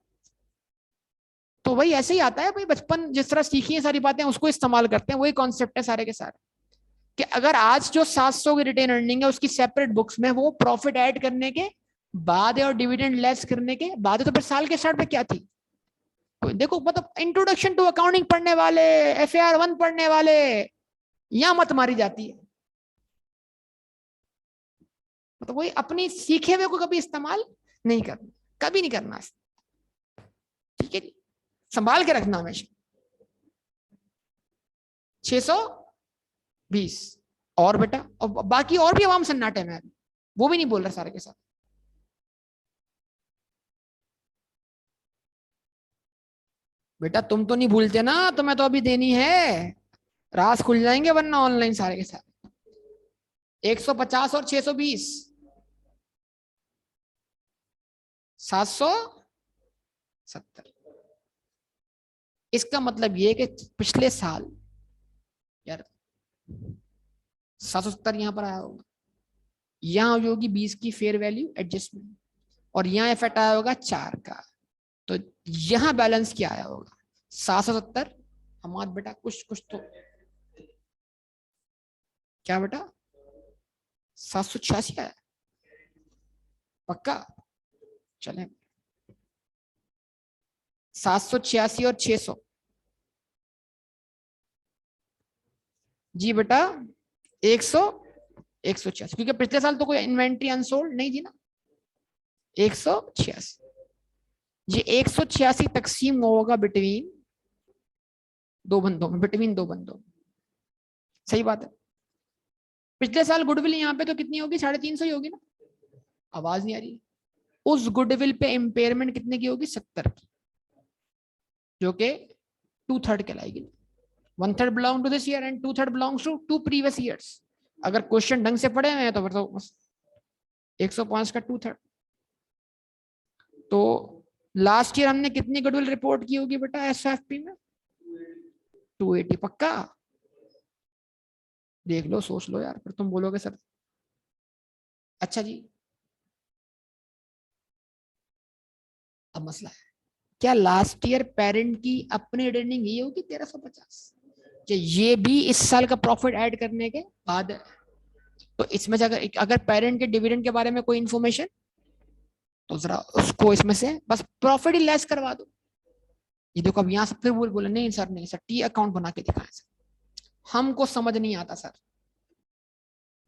तो वही ऐसे ही आता है भाई, बचपन जिस तरह सीखी है सारी बातें उसको इस्तेमाल करते हैं, वही कॉन्सेप्ट है सारे के सारे। कि अगर आज जो 700 की रिटेन अर्निंग है उसकी सेपरेट बुक्स में वो प्रॉफिट ऐड करने के बाद है और डिविडेंड लेस करने के बाद है, तो फिर साल के स्टार्ट पे क्या थी? तो देखो मतलब इंट्रोडक्शन टू अकाउंटिंग पढ़ने वाले, FAR 1 पढ़ने वाले, यहां मत मारी जाती है। मतलब वही अपनी सीखे हुए को कभी इस्तेमाल नहीं करना, कभी नहीं करना। ठीक है जी, संभाल के रखना हमेशा। 620 और बेटा, और बाकी और भी आवाम सन्नाटे में, वो भी नहीं बोल रहा सारे के साथ। बेटा तुम तो नहीं भूलते ना, तुम्हें तो अभी देनी है, रास खुल जाएंगे वरना ऑनलाइन सारे के साथ। 150 और 620, 770। इसका मतलब ये कि पिछले साल यार 770 यहां पर आया होगा, यहां होगी 20 की फेयर वैल्यू एडजस्टमेंट, और यहां इफेक्ट आया होगा 4 का। तो यहां बैलेंस क्या आया होगा? 770। हमारा बेटा कुछ कुछ तो क्या बेटा? 786 आया पक्का? चले 786 और 600। जी बेटा 100, 186, क्योंकि पिछले साल तो कोई इन्वेंट्री अनसोल्ड नहीं थी ना। 186 ये 186 तकसीम होगा बिटवीन दो बंदों में, बिटवीन दो बंदों में। सही बात है। पिछले साल गुडविल यहाँ पे तो कितनी होगी, 350 ही होगी ना। आवाज नहीं आ रही। उस गुडविल पे इंपेयरमेंट कितने की होगी, 70 की, जो कि 2/3 कहलाएगी। 1/3 belong to this year and 2/3 belongs to 2 previous years. अगर क्वेश्चन ढंग से पढ़े हुए हैं तो फिर तो 105 का 2/3। तो लास्ट ईयर हमने कितनी गुडविल रिपोर्ट की होगी बेटा एसएफपी में, 280। पक्का देख लो, सोच लो यार, फिर तुम बोलोगे सर। अच्छा जी, अब मसला है, क्या लास्ट ईयर पेरेंट की अपनी रिटर्निंग ये होगी 1350, ये भी इस साल का प्रॉफिट ऐड करने के बाद है। तो इसमें से अगर अगर पेरेंट के डिविडेंड के बारे में कोई इंफॉर्मेशन, तो जरा उसको इसमें से बस प्रॉफिट ही लेस करवा दो। ये देखो अब यहाँ सब फिर बोले नहीं सर, नहीं सर, टी अकाउंट बना के दिखाएं सर, हमको समझ नहीं आता सर,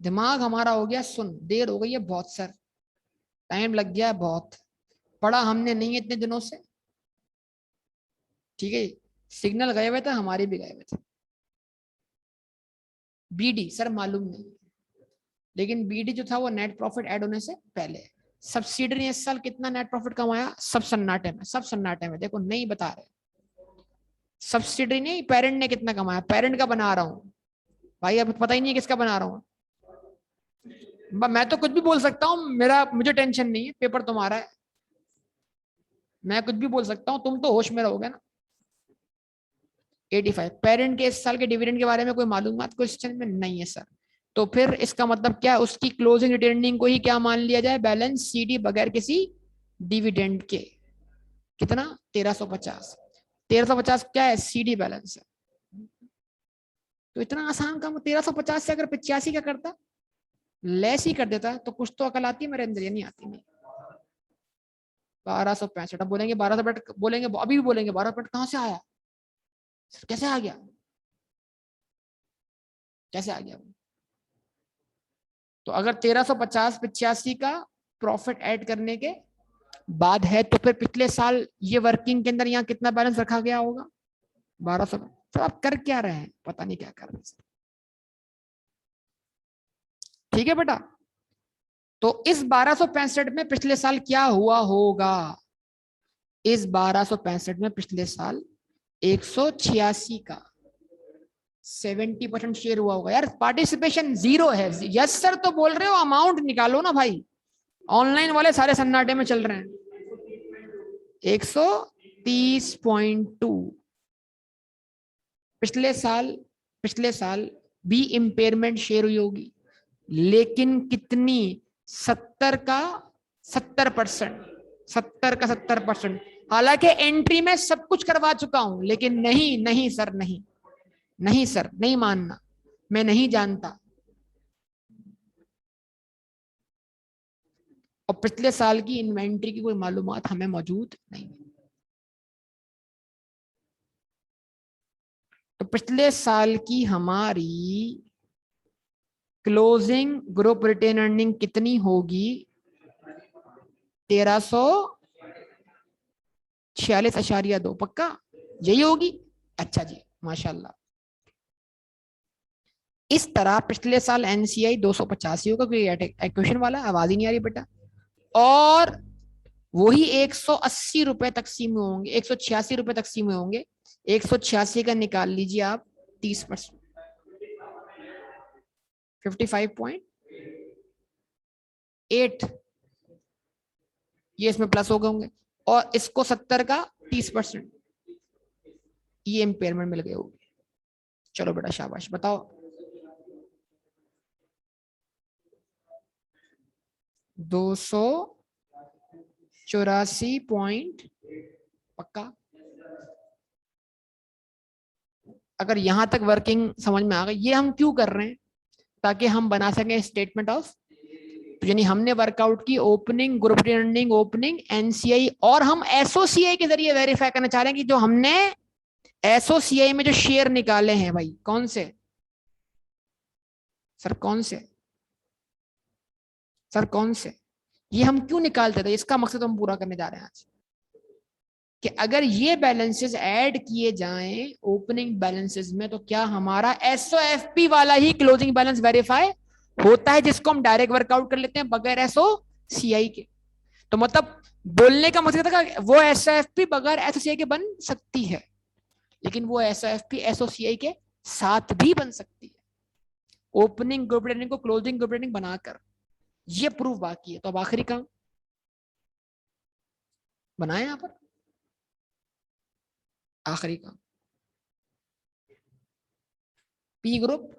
दिमाग हमारा हो गया सुन, देर हो गई है बहुत सर, टाइम लग गया है बहुत, पढ़ा हमने नहीं इतने दिनों से, ठीक है। सिग्नल गए हुए थे, हमारे भी गए हुए थे। बीडी सर मालूम नहीं, लेकिन बीडी जो था वो नेट प्रॉफिट ऐड होने से पहले। सब्सिडरी ने इस साल कितना नेट प्रॉफिट कमाया, सब सन्नाटे में, सब सन्नाटे में, देखो नहीं बता रहे। सब्सिडरी नहीं, पेरेंट ने कितना कमाया, पेरेंट का बना रहा हूं भाई, अब पता ही नहीं है किसका बना रहा हूं। मैं तो कुछ भी बोल सकता हूँ, मेरा मुझे टेंशन नहीं है, पेपर तुम्हारा है, मैं कुछ भी बोल सकता हूँ, तुम तो होश में रहोगे ना। 85 पेरेंट के इस साल के डिविडेंड के बारे में कोई मालूमात क्वेश्चन में नहीं है सर, तो फिर इसका मतलब क्या, उसकी क्लोजिंग रिटर्निंग को ही क्या मान लिया जाए, बैलेंस सीडी बगैर किसी डिविडेंड के। कितना, 1350। 1350 क्या है, सीडी बैलेंस है। तो इतना आसान काम, 1350 से अगर 85 का करता, लेस ही कर देता, तो कुछ तो अकल आती है मेरे अंदर, ये नहीं आती। नहीं, 1265। अब बोलेंगे 1200 बोलेंगे, अभी भी बोलेंगे 1200 कहां से आया, कैसे आ गया, कैसे आ गया। तो अगर 1350 85 का प्रॉफिट ऐड करने के बाद है, तो फिर पिछले साल ये वर्किंग के अंदर यहाँ कितना बैलेंस रखा गया होगा, 1200। तो आप कर क्या रहे हैं, पता नहीं क्या कर रहे हैं। ठीक है बेटा, तो इस 1265 में पिछले साल क्या हुआ होगा, इस 1265 में पिछले साल 186 का 70% शेयर हुआ होगा। यार पार्टिसिपेशन 0 है, यस सर तो बोल रहे हो, अमाउंट निकालो ना भाई, ऑनलाइन वाले सारे सन्नाटे में चल रहे हैं। 130.2 पिछले साल भी इंपेयरमेंट शेयर हुई होगी, लेकिन कितनी, 70 का 70%, 70 का 70%। हालांकि एंट्री में सब कुछ करवा चुका हूं, लेकिन नहीं नहीं सर, नहीं नहीं सर, नहीं मानना, मैं नहीं जानता। और पिछले साल की इन्वेंट्री की कोई मालूमात हमें मौजूद नहीं है। तो पिछले साल की हमारी क्लोजिंग ग्रुप रिटेन अर्निंग कितनी होगी, 1346.2। पक्का यही होगी। अच्छा जी, माशाल्लाह। इस तरह पिछले साल एनसीआई 285 होगा, क्योंकि क्वेश्चन वाला आवाज ही नहीं आ रही बेटा, और वही 180 रुपए तकसीम में होंगे, 186 रुपए तकसीम में होंगे। 186 का निकाल लीजिए आप 30%, 55.8, ये इसमें प्लस हो गए होंगे, और इसको 70 का 30%, ये इंपेयरमेंट मिल गए होंगे। चलो बेटा शाबाश, बताओ 284 पॉइंट। पक्का, अगर यहां तक वर्किंग समझ में आ गई, ये हम क्यों कर रहे हैं, ताकि हम बना सकें स्टेटमेंट ऑफ, तो यानी हमने वर्कआउट की opening, group earning, opening, NCI, और हम एसओसीआई के जरिए वेरीफाई करना चाह रहे हैं कि जो हमने एसओसीआई में जो शेयर निकाले हैं भाई, कौन से सर, कौन से सर, कौन से, ये हम क्यों निकालते थे, इसका मकसद हम पूरा करने जा रहे हैं आज। कि अगर ये बैलेंसेस ऐड किए जाएं ओपनिंग बैलेंसेस में तो क्या हमारा एसओएफपी वाला ही क्लोजिंग बैलेंस वेरीफाई होता है, जिसको हम डायरेक्ट वर्कआउट कर लेते हैं बगैर एसओसीआई के। तो मतलब बोलने का मतलब था वो एसओएफपी बगैर एसओसीआई के बन सकती है, लेकिन वो एसओएफपी एसओसीआई के साथ भी बन सकती है, ओपनिंग ग्रुप रेटिंग को क्लोजिंग ग्रुप रेटिंग बनाकर। ये प्रूफ बाकी है। तो अब आखिरी काम बनाए यहां पर, आखिरी काम P group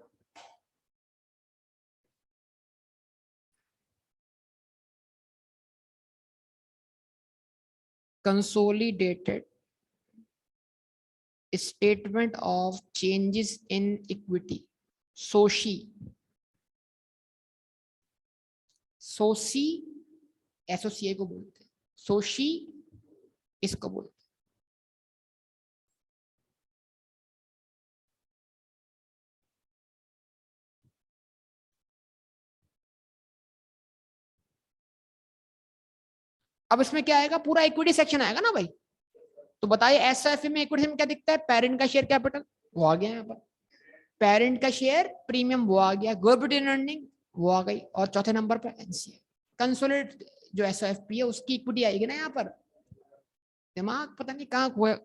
consolidated statement of changes in equity, सोशी, सोसी एसोसीए को बोलते हैं, सोशी इसको बोलते हैं। अब इसमें क्या आएगा, पूरा इक्विटी सेक्शन आएगा ना भाई। तो बताइए एसएफ में इक्विटी में क्या दिखता है, पेरेंट का शेयर कैपिटल वो आ गया यहाँ पर, पेरेंट का शेयर प्रीमियम वो आ गया, ग्रुप रिटेन अर्निंग वो आ गई, और चौथे नंबर पर एनसीए कंसोलिडेट जो एसएफपी है उसकी इक्विटी आएगी ना यहाँ पर। दिमाग पता नहीं कहाँ खोया।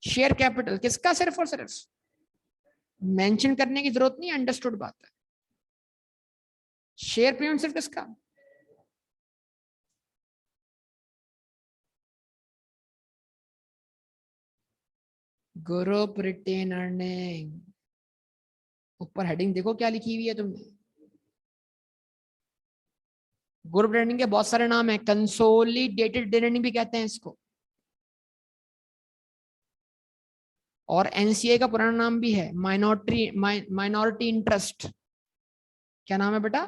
शेयर कैपिटल किसका, सिर्फ और सिर्फ मेंशन करने की जरूरत नहीं, अंडरस्टूड बात है। शेयर प्रीमियम सिर्फ किसका, ग्रुप रिटेन अर्निंग। ऊपर हेडिंग देखो क्या लिखी हुई है तुमने, ग्रुप अर्निंग के बहुत सारे नाम है, कंसोलिडेटेड अर्निंग भी कहते हैं इसको, और एनसीए का पुराना नाम भी है माइनॉरिटी इंटरेस्ट। क्या नाम है बेटा,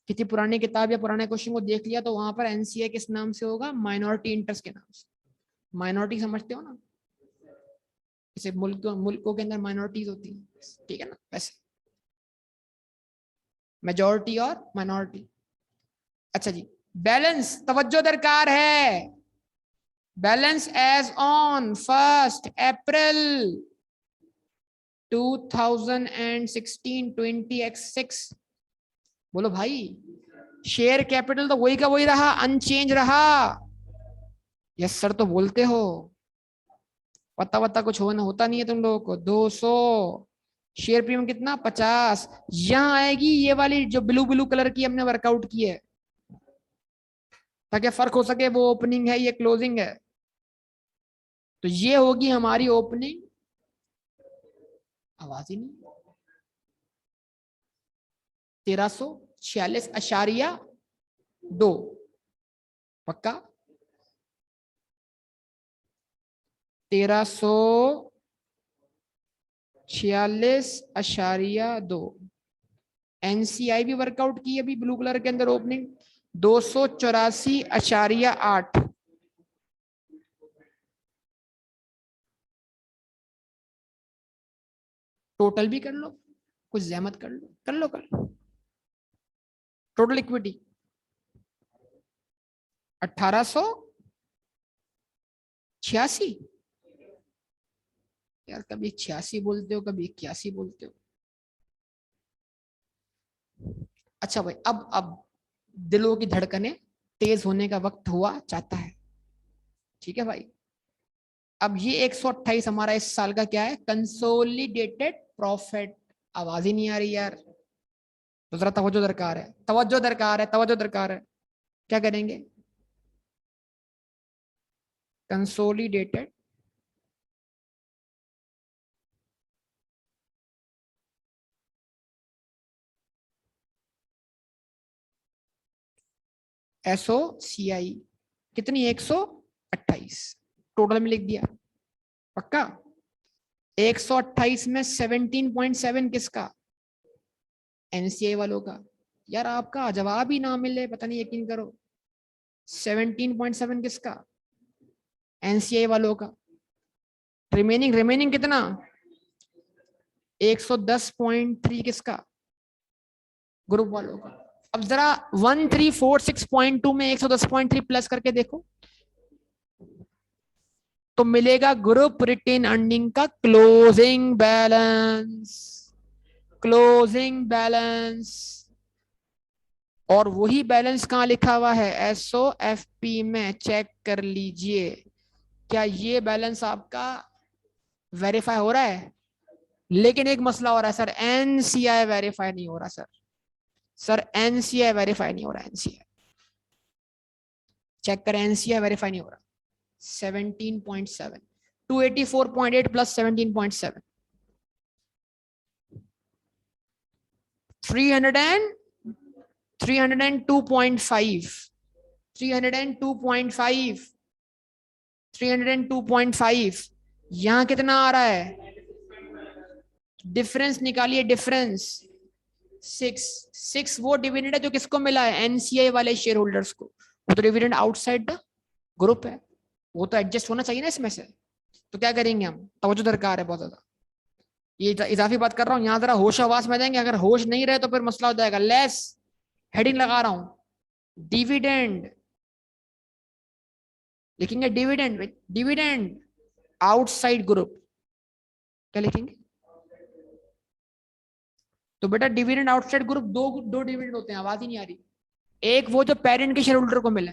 किसी पुरानी किताब या पुराने क्वेश्चन को देख लिया तो वहां पर एनसीए किस नाम से होगा, माइनॉरिटी इंटरेस्ट के नाम से। माइनॉरिटी समझते हो ना, जैसे मुल्कों के अंदर माइनॉरिटीज होती है, ठीक है ना, वैसे मेजोरिटी और माइनॉरिटी। अच्छा जी, बैलेंस तवज्जो दरकार है, balance as on 1 April 2016 20x6। बोलो भाई, शेयर कैपिटल तो वही का वही रहा, अनचेंज रहा। यस सर तो बोलते हो, पता वता कुछ होता नहीं है तुम लोगों को। 200 शेयर प्रीमियम कितना, 50। यहां आएगी ये वाली जो ब्लू ब्लू कलर की हमने वर्कआउट की है, ताकि फर्क हो सके वो ओपनिंग है ये क्लोजिंग है। तो ये होगी हमारी ओपनिंग, आवाज ही नहीं, 1346.2 पक्का, 1346.2। एनसीआई भी वर्कआउट की अभी ब्लू कलर के अंदर ओपनिंग 284.8। टोटल भी कर लो, कुछ जहमत कर लो, कर लो कर लो। Total equity 1886। यार कभी 86 बोलते हो, कभी 81 बोलते हो। अच्छा भाई, अब दिलों की धड़कनें तेज होने का वक्त हुआ चाहता है, ठीक है भाई। अब ये 128 हमारा इस साल का क्या है, कंसोलिडेटेड प्रॉफिट। आवाज ही नहीं आ रही यार, तो जरा तवज्जो दरकार है, तवज्जो दरकार है, तवज्जो दरकार है। क्या करेंगे, कंसोलिडेटेड एसओसीआई कितनी, 128 टोटल में लिख दिया पक्का। 128 में 17.7 किसका, एनसीए वालों का। यार आपका जवाब ही ना मिले, पता नहीं, यकीन करो। 17.7 किसका, एनसीए वालों का। रिमेनिंग रिमेनिंग कितना, 110.3 किसका, ग्रुप वालों का। अब जरा 1346.2 में 110.3 प्लस करके देखो तो मिलेगा ग्रुप रिटेन अर्निंग का क्लोजिंग बैलेंस, क्लोजिंग बैलेंस। और वही बैलेंस कहां लिखा हुआ है? एसओएफपी में। चेक कर लीजिए क्या ये बैलेंस आपका वेरीफाई हो रहा है। लेकिन एक मसला हो रहा है सर, एनसीआई वेरीफाई नहीं हो रहा सर। सर एनसीआई वेरीफाई नहीं हो रहा, एनसीआई चेक करें, एनसीआई वेरीफाई नहीं हो रहा। 17.7, 284.8 प्लस 17.7, 302.5, 302.5, 302.5। यहां कितना आ रहा है? डिफरेंस निकालिए, डिफरेंस 6 वो डिविडेंड है जो किसको मिला है? एनसीआई वाले शेयर होल्डर्स को। वो तो डिविडेंड आउटसाइड द ग्रुप है, वो तो एडजस्ट होना चाहिए ना इसमें से। तो क्या करेंगे हम? तवज्जो दरकार है बहुत ज्यादा। ये इजाफी बात कर रहा हूँ, यहां जरा होश आवास में जाएंगे। अगर होश नहीं रहे तो फिर मसला हो जाएगा। लेस हेडिंग लगा रहा हूं, डिविडेंड लिखेंगे, डिविडेंड, डिविडेंड आउटसाइड ग्रुप। क्या लिखेंगे? तो बेटा डिविडेंड आउटसाइड ग्रुप, दो दो डिविडेंड होते हैं, आवाज ही नहीं आ रही। एक वो जो पेरेंट के शेयर होल्डर को मिले,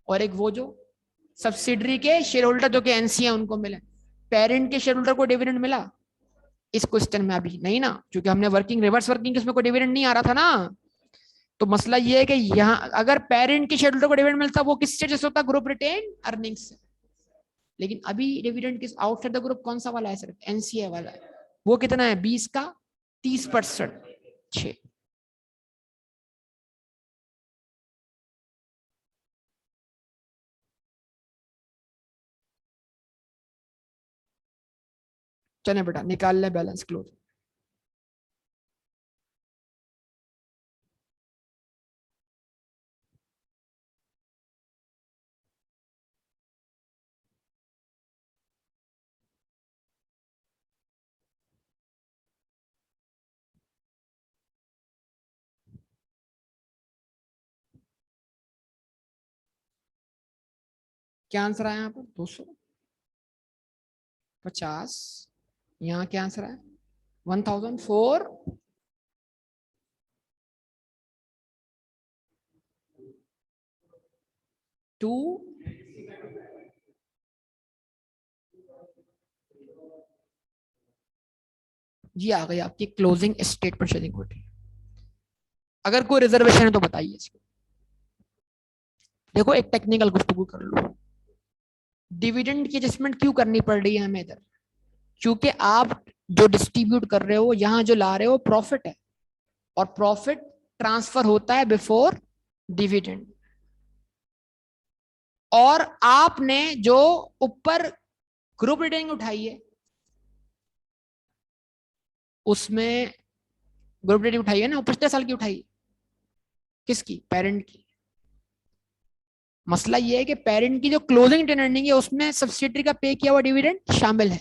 और एक वो जो सब्सिडरी के शेयर होल्डर जो कि एनसी है उनको मिले। पेरेंट के शेयर होल्डर को डिविडेंड मिला इस क्वेश्चन में? अभी नहीं ना, क्योंकि हमने वर्किंग रिवर्स वर्किंग इसमें कोई डिविडेंड नहीं आ रहा था ना। तो मसला ये है कि यहाँ अगर पेरेंट के शेयर होल्डर को डिविडेंड मिलता वो किससे जैसे होता? ग्रुप रिटेन अर्निंग्स से। लेकिन अभी डिविडेंड किस आउटसाइड द ग्रुप कौन सा वाला है? सिर्फ एनसीए वाला है। वो कितना है? 20 का 30%, 6। चले बेटा निकाल ले बैलेंस क्लोज। क्या आंसर आया यहाँ पर? 250। यहाँ क्या आंसर है? 1004, 2। जी आ गई आपकी क्लोजिंग स्टेटमेंट शेयरिंग इक्विटी। अगर कोई रिजर्वेशन है तो बताइए इसको। देखो एक टेक्निकल गुफ्तगू कर लो। डिविडेंड की एडजस्टमेंट क्यों करनी पड़ रही है हमें इधर? क्योंकि आप जो डिस्ट्रीब्यूट कर रहे हो, यहां जो ला रहे हो प्रॉफिट है, और प्रॉफिट ट्रांसफर होता है बिफोर डिविडेंड। और आपने जो ऊपर ग्रुप रिटेनिंग उठाई है, उसमें ग्रुप रिटेनिंग उठाई है ना, पिछले साल की उठाई? किसकी? पेरेंट की। मसला ये है कि पेरेंट की जो क्लोजिंग रिटेन अर्निंग है उसमें सब्सिडरी का पे किया हुआ डिविडेंड शामिल है।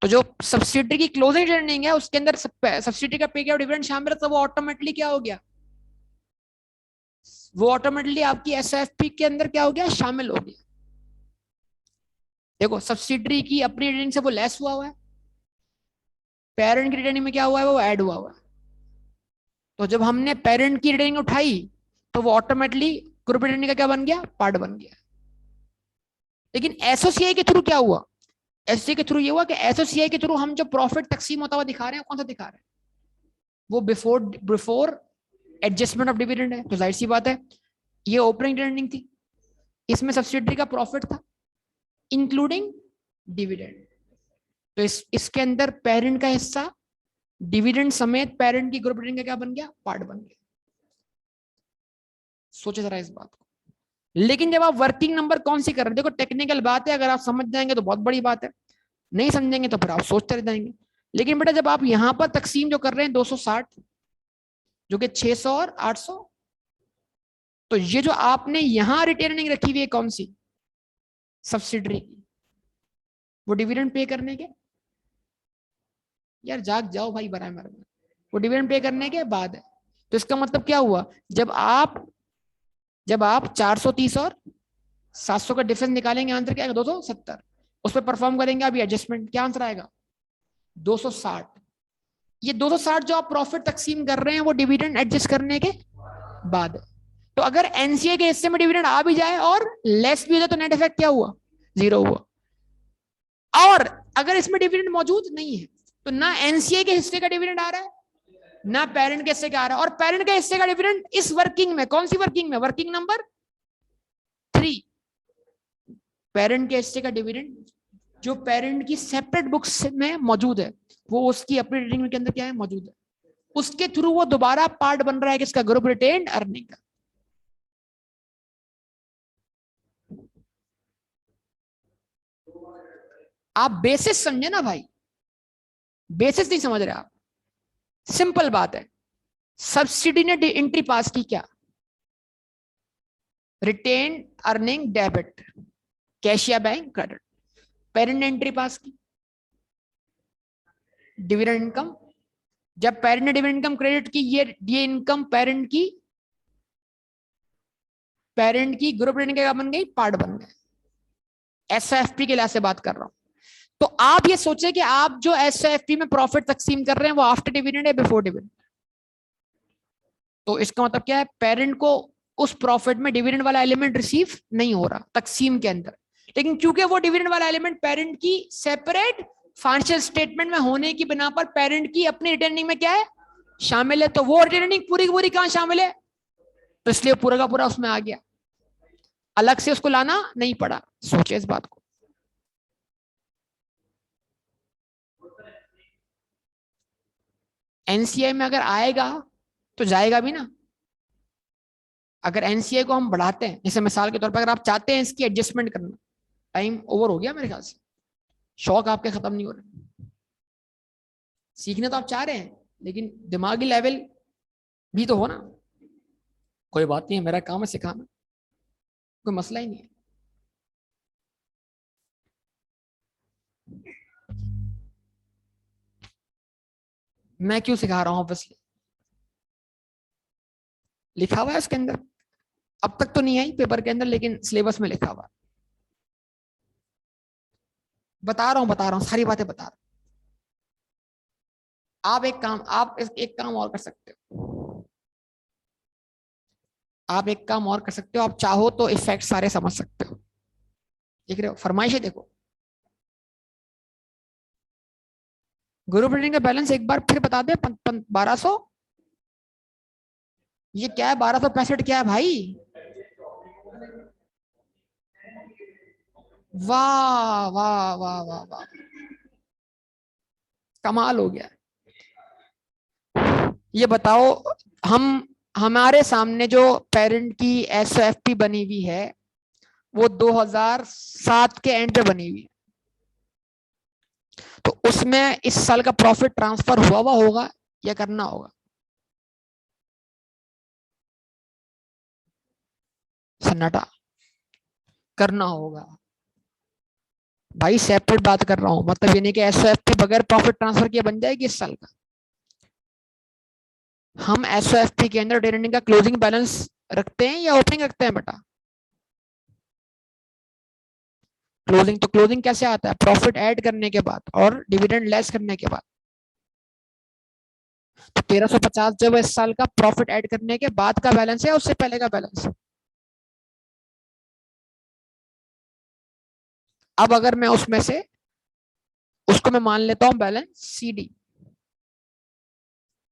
तो जो सब्सिडरी की क्लोजिंग रिटेन अर्निंग है उसके अंदर सब्सिडरी का पे किया हुआ डिविडेंड शामिल है, तो वो ऑटोमेटिकली क्या हो गया? वो ऑटोमेटिकली आपकी एसएफपी के अंदर क्या हो गया? शामिल हो गया। देखो सब्सिडरी की अपनी रिटेनिंग से वो लेस हुआ है, पेरेंट की रिटेनिंग में क्या हुआ है? वो ऐड हुआ है। तो जब हमने पेरेंट की रिटेनिंग उठाई तो वो ऑटोमेटिकली ग्रुप रिटेनिंग का क्या बन गया? पार्ट बन गया। लेकिन एसोसीआई के थ्रू क्या हुआ? एसओसीआई के थ्रू ये हुआ कि एसओसीआई के थ्रू हम जो प्रॉफिट तकसीम होता हुआ दिखा रहे हैं, कौन सा दिखा रहे हैं? वो before before adjustment of dividend है। तो जाहिर सी बात है ये ओपनिंग अर्निंग थी, इसमें सब्सिडरी का प्रॉफिट था इंक्लूडिंग डिविडेंड। तो इसके अंदर पेरेंट का हिस्सा डिविडेंड समेत पेरेंट की ग्रुप रिटेनिंग का क्या बन गया? पार्ट बन गया। सोचे जरा इस बात को। लेकिन जब आप वर्किंग नंबर कौन सी कर रहे हैं, देखो टेक्निकल बात है, अगर आप समझ जाएंगे तो बहुत बड़ी बात है, नहीं समझेंगे तो फिर आप सोचते रह जाएंगे। लेकिन बेटा जब आप यहां पर तकसीम जो कर रहे हैं 260, जो कि 600 और 800, तो ये जो आपने यहां रिटेनिंग रखी हुई है कौन सी? सब्सिडरी की। वो डिविडेंड पे करने के, यार जाग जाओ भाई बराबर में, वो डिविडेंड पे करने के बाद है। तो इसका मतलब क्या हुआ, जब आप 430 और 700 का डिफरेंस निकालेंगे, आंसर क्या आएगा, 270। उस पर परफॉर्म करेंगे अभी एडजस्टमेंट, क्या आंसर आएगा, 260। ये 260 जो आप प्रॉफिट तकसीम कर रहे हैं वो डिविडेंड एडजस्ट करने के बाद है। तो अगर एनसीए के हिस्से में डिविडेंड आ भी जाए और लेस भी हो जाए तो नेट इफेक्ट क्या हुआ, 0 हुआ। और अगर इसमें डिविडेंड मौजूद नहीं है तो ना एनसीए के हिस्से का डिविडेंड आ रहा है ना पेरेंट के हिस्से का आ रहा है, और पेरेंट के हिस्से का डिविडेंड इस वर्किंग में, कौन सी वर्किंग में, वर्किंग नंबर 3, पेरेंट के हिस्से का डिविडेंड जो पेरेंट की सेपरेट बुक्स में मौजूद है वो उसकी अपनी रेटिंग के अंदर क्या है, मौजूद है। उसके थ्रू वो दोबारा पार्ट बन रहा है किसका, ग्रुप रिटेन्ड अर्निंग का। आप बेसिस समझे ना भाई, बेसिस नहीं समझ रहे आप। सिंपल बात है, सब्सिडी ने एंट्री पास की क्या, रिटेन अर्निंग डेबिट, कैश या बैंक क्रेडिट। पेरेंट ने एंट्री पास की डिविडेंड इनकम, जब पेरेंट ने डिविडेंड इनकम क्रेडिट की, ये इनकम पेरेंट की ग्रुप रेटिंग क्या बन गई, पार्ट बन गए। एसएफपी के लिहाज से बात कर रहा हूं। तो आप ये सोचे कि आप जो एसएफपी में प्रॉफिट तकसीम कर रहे हैं वो आफ्टर डिविडेंड है बिफोर डिविडेंड। तो इसका मतलब क्या है, पेरेंट को उस प्रॉफिट में डिविडेंड वाला एलिमेंट रिसीव नहीं हो रहा तकसीम के अंदर, लेकिन क्योंकि वो डिविडेंड वाला एलिमेंट पेरेंट की सेपरेट फाइनेंशियल स्टेटमेंट में होने की बिना पर पेरेंट की अपनी रिटर्निंग में क्या है, शामिल है। तो वो रिटर्निंग पूरी की पूरी कहां शामिल है, तो इसलिए पूरा का पूरा उसमें आ गया, अलग से उसको लाना नहीं पड़ा। सोचे इस बात को। एनसीआई में अगर आएगा तो जाएगा भी ना। अगर एनसीआई को हम बढ़ाते हैं, जैसे मिसाल के तौर पर अगर आप चाहते हैं इसकी एडजस्टमेंट करना, टाइम ओवर हो गया मेरे ख्याल से, शौक आपके खत्म नहीं हो रहे, सीखने तो आप चाह रहे हैं लेकिन दिमागी लेवल भी तो हो ना। कोई बात नहीं है, मेरा काम है सिखाना, कोई मसला ही नहीं है। मैं क्यों सिखा रहा हूं, ऑब्वियसली लिखा हुआ है उसके अंदर, अब तक तो नहीं आई पेपर के अंदर लेकिन सिलेबस में लिखा हुआ है। बता रहा हूं सारी बातें बता रहा हूं। आप एक काम और कर सकते हो, आप एक काम और कर सकते हो, आप चाहो तो इफेक्ट सारे समझ सकते हो। देख रहे हो, फरमाइशें देखो। ग्रुप रीडिंग का बैलेंस एक बार फिर बता दे, 1200, ये क्या है, 1265 क्या है भाई, वाह वाह वाह वाह वाह, कमाल हो गया। ये बताओ, हम हमारे सामने जो पेरेंट की एसओएफपी बनी हुई है वो 2007 के एंड पे बनी हुई है, तो उसमें इस साल का प्रॉफिट ट्रांसफर हुआ होगा या करना होगा, सन्नाटा, करना होगा भाई। सेपरेट बात कर रहा हूं, मतलब ये नहीं कि एसओएफपी बगैर प्रॉफिट ट्रांसफर किया बन जाएगी इस साल का। हम एसओएफपी के अंदर ट्रेडिंग का क्लोजिंग बैलेंस रखते हैं या ओपनिंग रखते हैं बेटा, क्लोजिंग। तो क्लोजिंग कैसे आता है, प्रॉफिट ऐड करने के बाद और डिविडेंड लेस करने के बाद। तो 1350 जब इस साल का प्रॉफिट ऐड करने के बाद का बैलेंस है, उससे पहले का बैलेंस है। अब अगर मैं उसमें से उसको मैं मान लेता हूं बैलेंस सीडी,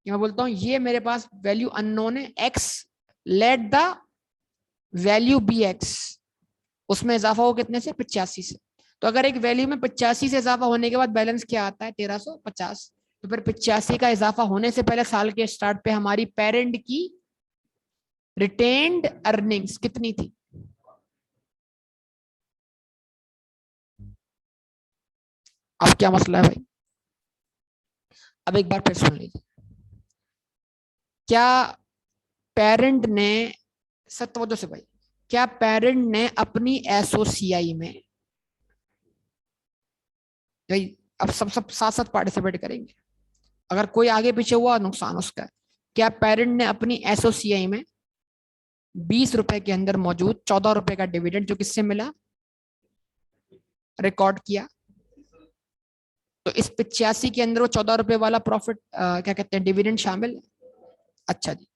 मैं बोलता हूं ये मेरे पास वैल्यू अननोन है X, let the value be X, उसमें इजाफा हो कितने से, 85 से। तो अगर एक वैल्यू में 85 से इजाफा होने के बाद बैलेंस क्या आता है, 1350, तो फिर 85 का इजाफा होने से पहले साल के स्टार्ट पे हमारी पेरेंट की रिटेन्ड अर्निंग्स कितनी थी, अब क्या मसला है भाई। अब एक बार फिर सुन लीजिए, क्या पेरेंट ने, सत्तवजह से भाई, क्या पेरेंट ने अपनी एसओसीआई में, भाई अब सब सब साथ साथ पार्टिसिपेट करेंगे, अगर कोई आगे पीछे हुआ नुकसान उसका है, क्या पेरेंट ने अपनी एसओसीआई में 20 रुपए के अंदर मौजूद 14 रुपए का डिविडेंड जो किससे मिला रिकॉर्ड किया? तो इस 85 के अंदर वो 14 रुपए वाला प्रॉफिट क्या कहते हैं डिविडेंड शामिल है। अच्छा जी,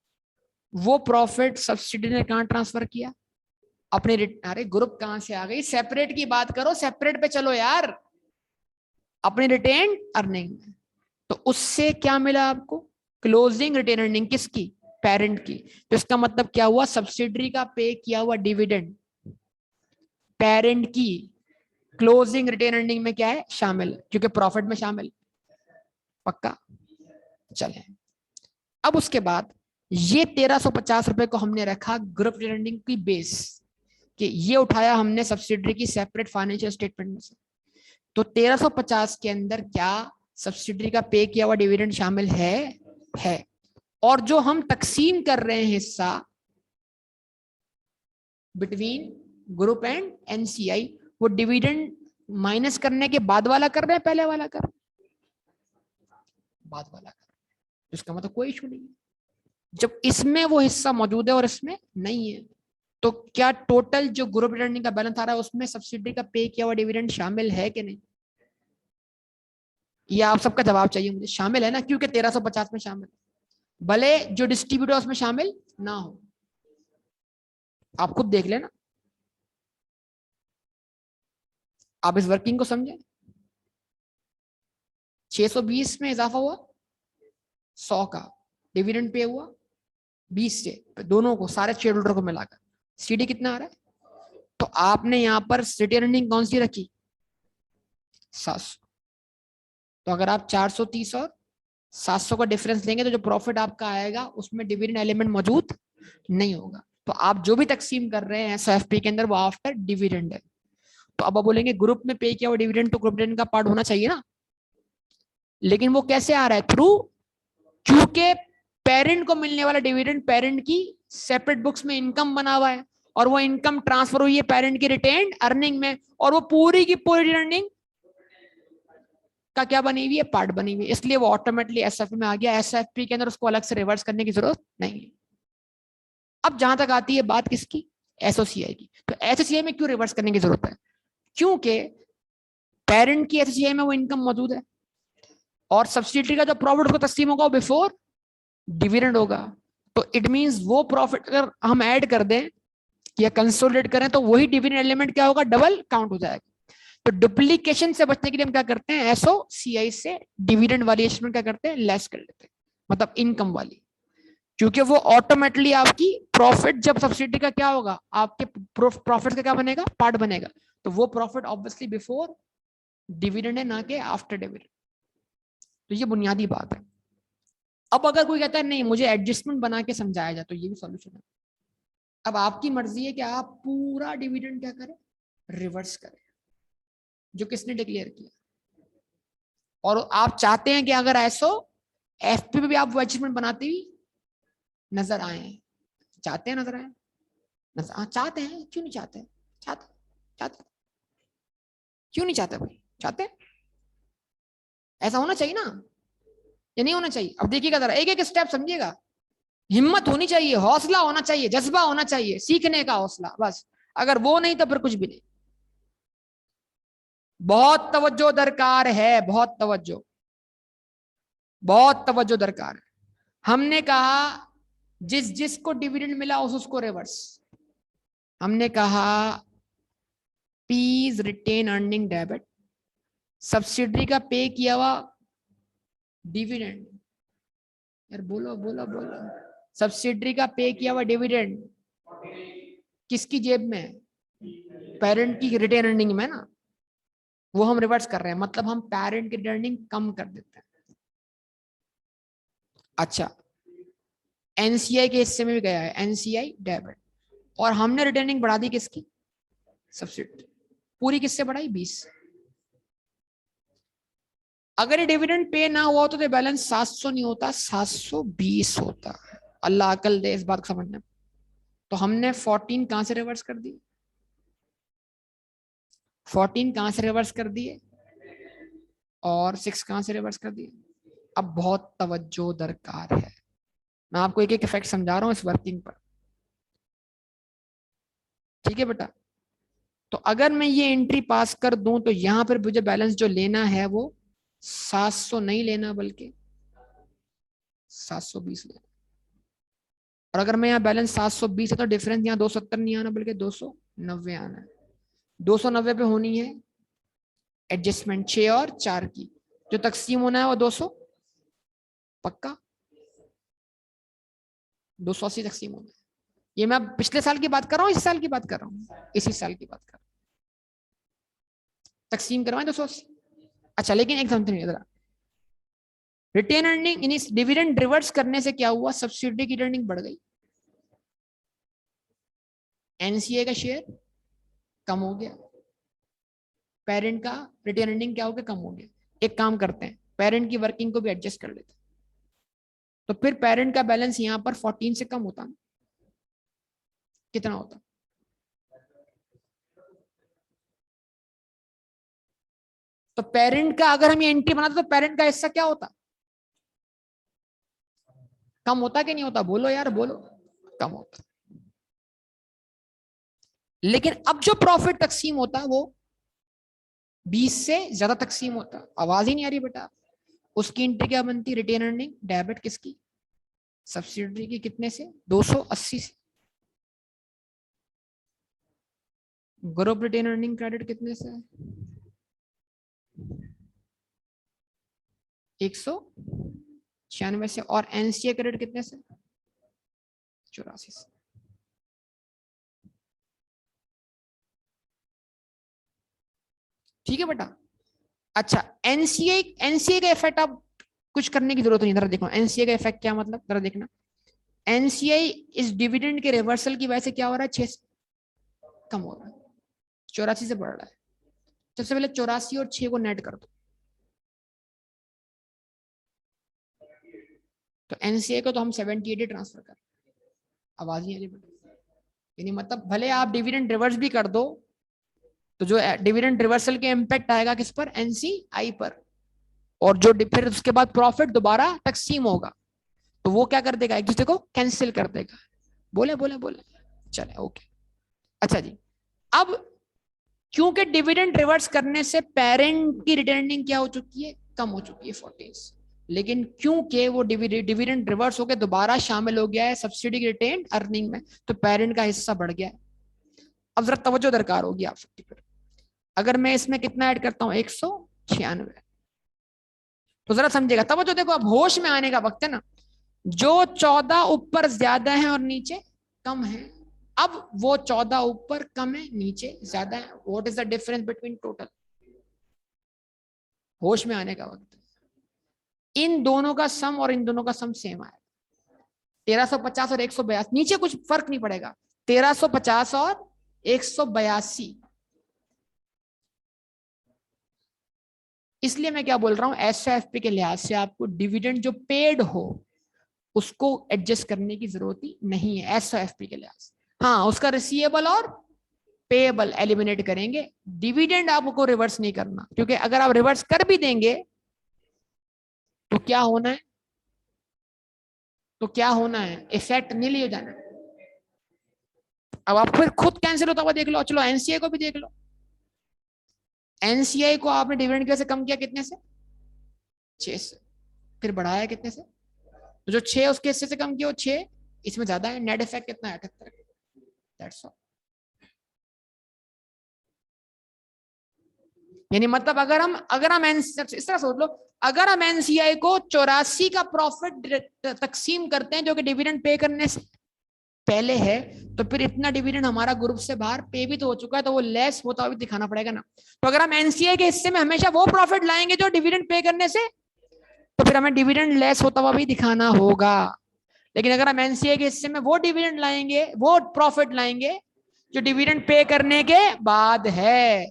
वो प्रॉफिट सब्सिडी ने कहां ट्रांसफर किया? अपने अरे ग्रुप कहां से आ गई? सेपरेट की बात करो, सेपरेट पे चलो यार, अपने रिटेन अर्निंग में। तो उससे क्या मिला आपको? क्लोजिंग रिटेन अर्निंग किसकी? पेरेंट की। तो इसका मतलब क्या हुआ? सब्सिडरी का पे किया हुआ डिविडेंड पेरेंट की क्लोजिंग रिटेन अर्निंग में क्या है शामिल, क्योंकि प्रॉफिट में शामिल। पक्का? चले अब उसके बाद ये 1350 रुपए को हमने रखा ग्रुप रिटेन अर्निंग की बेस कि ये उठाया हमने सब्सिडरी की सेपरेट फाइनेंशियल स्टेटमेंट में से। तो 1350 के अंदर क्या सब्सिडरी का पे किया हुआ डिविडेंड शामिल है। और जो हम तकसीम कर रहे हैं हिस्सा बिटवीन ग्रुप एंड एनसीआई, वो डिविडेंड माइनस करने के बाद वाला कर रहे हैं पहले वाला कर रहे हैं? बाद वाला कर रहे हैं। इसका मतलब कोई इशू नहीं है जब इसमें वो हिस्सा मौजूद है और इसमें नहीं है। तो क्या टोटल जो ग्रुप रिटर्निंग का बैलेंस आ रहा है उसमें सब्सिडी का पे किया हुआ डिविडेंड शामिल है कि नहीं? ये आप सबका जवाब चाहिए मुझे। शामिल है ना, क्योंकि 1350 में शामिल, भले जो डिस्ट्रीब्यूटर उसमें शामिल ना हो। आप खुद देख लेना, आप इस वर्किंग को समझे। 620 में इजाफा हुआ 100 का, डिविडेंड पे हुआ 20 से, दोनों को सारे शेयर होल्डर को मिलाकर सीडी कितना आ रहा है? तो आपने यहां पर रिटेन अर्निंग कौन सी रखी? 700। तो अगर आप 430 और 700 का डिफरेंस लेंगे तो जो प्रॉफिट आपका आएगा उसमें डिविडेंड एलिमेंट मौजूद नहीं होगा। तो आप जो भी तकसीम कर रहे हैं एसओएफपी के अंदर वो आफ्टर डिविडेंड है। तो अब आप बोलेंगे ग्रुप में पे किया हुआ डिविडेंड तो ग्रुप डिविडेंड का पार्ट होना चाहिए ना, लेकिन वो कैसे आ रहा है? थ्रू, क्योंकि पेरेंट को मिलने वाला डिविडेंड पेरेंट की सेपरेट बुक्स में इनकम बना हुआ है और वो इनकम ट्रांसफर हुई है पेरेंट की रिटेन अर्निंग में, और वो पूरी की पूरी अर्निंग का क्या बनी हुई है? पार्ट बनी हुई है, इसलिए वो ऑटोमेटिकली एसएफपी में आ गया। एसएफपी के अंदर उसको अलग से रिवर्स करने की जरूरत नहीं है। अब जहां तक आती है बात किसकी? एसओसीआई की। तो एसओसीआई में क्यों रिवर्स करने की जरूरत है? क्योंकि पेरेंट की एसओसीआई में वो इनकम मौजूद है और सब्सिडियरी का जो प्रॉफिट उसको तस्लीम होगा वो बिफोर डिविडेंड होगा। तो इट मींस वो प्रॉफिट अगर हम ऐड कर दें या कंसोलिडेट करें तो वही डिविडेंड एलिमेंट क्या होगा? डबल काउंट हो जाएगा। तो डुप्लीकेशन से बचने के लिए हम क्या करते हैं? एसओसीआई से डिविडेंड वाली एस्टिमेट क्या करते हैं? लेस कर लेते हैं, मतलब इनकम वाली, क्योंकि वो ऑटोमेटिकली आपकी प्रॉफिट जब सब्सिडी का क्या होगा? आपके प्रॉफिट का क्या बनेगा? पार्ट बनेगा। तो वो प्रॉफिट ऑब्वियसली बिफोर डिविडेंड है, ना कि आफ्टर डिविडेंड। तो ये बुनियादी बात है। अब अगर कोई कहता है नहीं मुझे एडजस्टमेंट बना के समझाया जाए तो ये भी सॉल्यूशन है। अब आपकी मर्जी है कि आप पूरा डिविडेंड क्या करें? रिवर्स करें, जो किसने डिक्लेयर किया। और आप चाहते हैं कि अगर ऐसो एफपी पे भी आप वो एडजस्टमेंट बनाते हुए नजर आए, चाहते हैं नजर आए, नजर चाहते हैं, क्यों नहीं चाहते? चाहते चाहते क्यों नहीं चाहते भाई? चाहते हैं, ऐसा होना चाहिए ना, या नहीं होना चाहिए? अब देखिएगा जरा, एक एक स्टेप समझिएगा। हिम्मत होनी चाहिए, हौसला होना चाहिए, जज्बा होना चाहिए, सीखने का हौसला, बस। अगर वो नहीं तो फिर कुछ भी नहीं। बहुत तवज्जो दरकार है, बहुत तवज्जो, बहुत तवज्जो दरकार है। हमने कहा जिस जिसको डिविडेंड मिला उसको रिवर्स। हमने कहा P's retain earning debit, subsidiary का पे किया हुआ डिविडेंड, यार बोलो बोलो बोलो, सब्सिडरी का पे किया हुआ डिविडेंड किसकी जेब में? पेरेंट की रिटेन अर्निंग में ना, वो हम रिवर्स कर रहे हैं, मतलब हम पेरेंट की रिटेन अर्निंग कम कर देते हैं। अच्छा, एनसीआई के हिस्से में भी गया है एनसीआई डेबिट, और हमने रिटर्निंग बढ़ा दी किसकी? सब्सिडी। पूरी किससे बढ़ाई? 20। अगर ये डिविडेंड पे ना हुआ तो बैलेंस 700 नहीं होता, 720 होता। अल्लाह अकल दे इस बात को समझने। तो हमने 14 कहां से रिवर्स कर दी? 14 कहां से रिवर्स कर दिए और 6 कहां से रिवर्स कर दिए? अब बहुत तवज्जो दरकार है, मैं आपको एक एक इफेक्ट समझा रहा हूँ इस वर्किंग पर, ठीक है बेटा। तो अगर मैं ये एंट्री पास कर दूं तो यहां पर मुझे बैलेंस जो लेना है वो 700 नहीं लेना बल्कि 720 लेना। और अगर मैं यहाँ बैलेंस 720 है तो डिफरेंस यहाँ 270 नहीं आना बल्कि 290 आना है। 290 पे होनी है एडजस्टमेंट 6 और 4 की, जो तकसीम होना है वो 200 पक्का 280 तकसीम होना है। ये मैं पिछले साल की बात कर रहा हूँ, इस साल की बात कर रहा हूँ, इसी साल की बात कर रहा हूँ। तकसीम करवाएं 280। अच्छा लेकिन एक समझते नहीं जरा, retain earning in dividend reverse करने से क्या हुआ, सब्सिडी की अर्निंग बढ़ गई, एनसीए का शेयर कम हो गया, पेरेंट का रिटेन अर्निंग क्या हो गया, कम हो गया। एक काम करते हैं, पेरेंट की वर्किंग को भी एडजस्ट कर लेते हैं, तो फिर पेरेंट का बैलेंस यहां पर 14 से कम होता, कितना होता, तो पेरेंट का अगर हम ये एंट्री बनाते तो पेरेंट का हिस्सा क्या होता, कम होता कि नहीं होता, बोलो यार बोलो, कम होता। लेकिन अब जो प्रॉफिट तकसीम होता है वो 20 से ज्यादा तकसीम होता। आवाज ही नहीं आ रही बेटा। उसकी एंट्री क्या बनती, रिटेन अर्निंग डेबिट किसकी, सब्सिडी की, कितने से 280 से, ग्रुप रिटेन अर्निंग क्रेडिट कितने से 196 से, और एनसीए क्रेडिट कितने से 84 से। ठीक है बेटा। अच्छा एनसीए, एनसीए का इफेक्ट आप कुछ करने की जरूरत नहीं, जरा देखो एनसीए का इफेक्ट क्या मतलब, जरा देखना। एनसीआई इस डिविडेंड के रिवर्सल की वजह से क्या हो रहा है, 6 कम हो रहा है, 84 से बढ़ रहा है। सबसे पहले 84 और 6 को नेट कर दो, तो एनसीए को तो हम 78 ट्रांसफर कर, आवाज नहीं आ रही बेटा। यानी मतलब भले आप डिविडेंड रिवर्स भी कर दो तो जो डिविडेंड रिवर्सल के इम्पैक्ट आएगा किस पर, एनसीआई पर, और जो फिर उसके बाद प्रॉफिट दोबारा तकसीम होगा तो वो क्या कर देगा, एक दूसरे को कैंसिल कर देगा। बोले बोले बोले, चले ओके। अच्छा जी, अब क्योंकि डिविडेंड रिवर्स करने से पेरेंट की रिटर्निंग क्या हो चुकी है, कम हो चुकी है 14, लेकिन क्योंकि वो डिविडेंड रिवर्स होकर दोबारा शामिल हो गया है सब्सिडी की रिटेन अर्निंग में, तो पेरेंट का हिस्सा बढ़ गया है। अब जरा तवज्जो दरकार होगी आप सबकी पर। अगर मैं इसमें कितना ऐड करता हूं 196, तो जरा समझेगा तवज्जो, देखो अब होश में आने का वक्त है ना। जो 14 ऊपर ज्यादा है और नीचे कम है, अब वो 14 ऊपर कम है नीचे ज्यादा है, what is the difference between total, होश में आने का वक्त। इन दोनों का सम और इन दोनों का सम सेम आएगा, 1350 और 182, नीचे कुछ फर्क नहीं पड़ेगा, 1350 और 182। इसलिए मैं क्या बोल रहा हूं, एसओएफपी के लिहाज से आपको डिविडेंड जो पेड हो उसको एडजस्ट करने की जरूरत ही नहीं है एसओएफपी के लिहाज से। हाँ उसका रिसीवेबल और पेएबल एलिमिनेट करेंगे, डिविडेंड आपको रिवर्स नहीं करना, क्योंकि अगर आप रिवर्स कर भी देंगे तो क्या होना है, तो क्या होना है, इफेक्ट नहीं लिया जाना। अब आप फिर खुद कैंसिल होता हुआ देख लो, चलो एनसीए को भी देख लो। एनसीआई को आपने डिविडेंड कैसे कम किया, कितने से 6 से, फिर बढ़ाया कितने से, तो जो 6 उसके हिस्से से कम किया वो 6 इसमें ज्यादा है, नेट इफेक्ट कितना है 78, दैट्स ऑल। यानी मतलब अगर हम इस तरह सोच लो, अगर हम एनसीआई को 84 का प्रॉफिट तकसीम करते हैं जो कि डिविडेंड पे करने से पहले है, तो फिर इतना डिविडेंड हमारा ग्रुप से बाहर पे भी तो हो चुका है, तो वो लेस होता हुआ भी दिखाना पड़ेगा ना। तो अगर हम एनसीआई के हिस्से में हमेशा वो प्रॉफिट लाएंगे जो डिविडेंड पे करने से, तो फिर हमें डिविडेंड लेस होता हुआ भी दिखाना होगा। लेकिन अगर हम एनसीए के हिस्से में वो डिविडेंड लाएंगे, वो प्रॉफिट लाएंगे जो डिविडेंड पे करने के बाद है,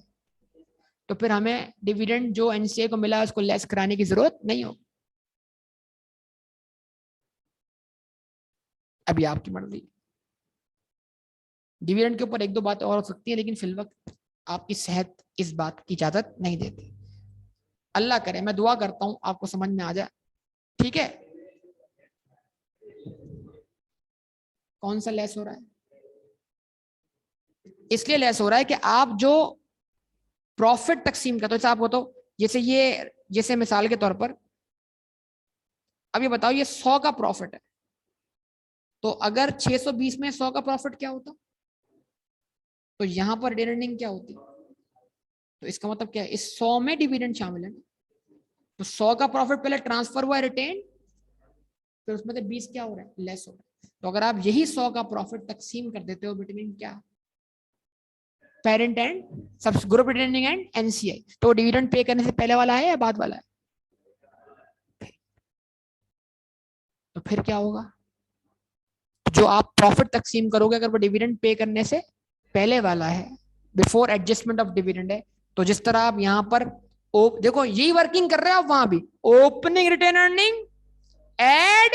तो फिर हमें डिविडेंड जो एनसीए को मिला उसको लेस कराने की जरूरत नहीं होगी। अभी आपकी मर्जी, डिविडेंड के ऊपर एक दो बातें और हो सकती है, लेकिन फिल वक्त आपकी सेहत इस बात की इजाजत नहीं देती। अल्लाह करे, मैं दुआ करता हूं आपको समझ में आ जाए, ठीक है। कौन सा लेस हो रहा है? इसलिए लेस हो रहा है कि आप जो प्रॉफिट तकसीम करते हो, जैसे आप बताओ, जैसे मिसाल के तौर पर अब ये बताओ, ये 100 का प्रॉफिट है, तो अगर 620 में 100 का प्रॉफिट क्या होता, तो यहां पर डिविडेंड क्या होती? तो इसका मतलब क्या है, इस 100 में डिविडेंड शामिल है ना। तो 100 का प्रॉफिट पहले ट्रांसफर हुआ रिटेन, फिर उसमें से 20 क्या हो रहा है, लेस हो रहा है। तो अगर आप यही 100 का प्रॉफिट तकसीम कर देते हो बिटवीन क्या, पेरेंट एंड सब ग्रुप रिटेनिंग एंड एनसीआई, तो डिविडेंड पे करने से पहले वाला है या बाद वाला है? तो फिर क्या होगा, जो आप प्रॉफिट तकसीम करोगे अगर वो डिविडेंड पे करने से पहले वाला है, बिफोर एडजस्टमेंट ऑफ डिविडेंड है, तो जिस तरह आप यहां पर देखो यही वर्किंग कर रहे हो आप वहां भी, opening retain earning add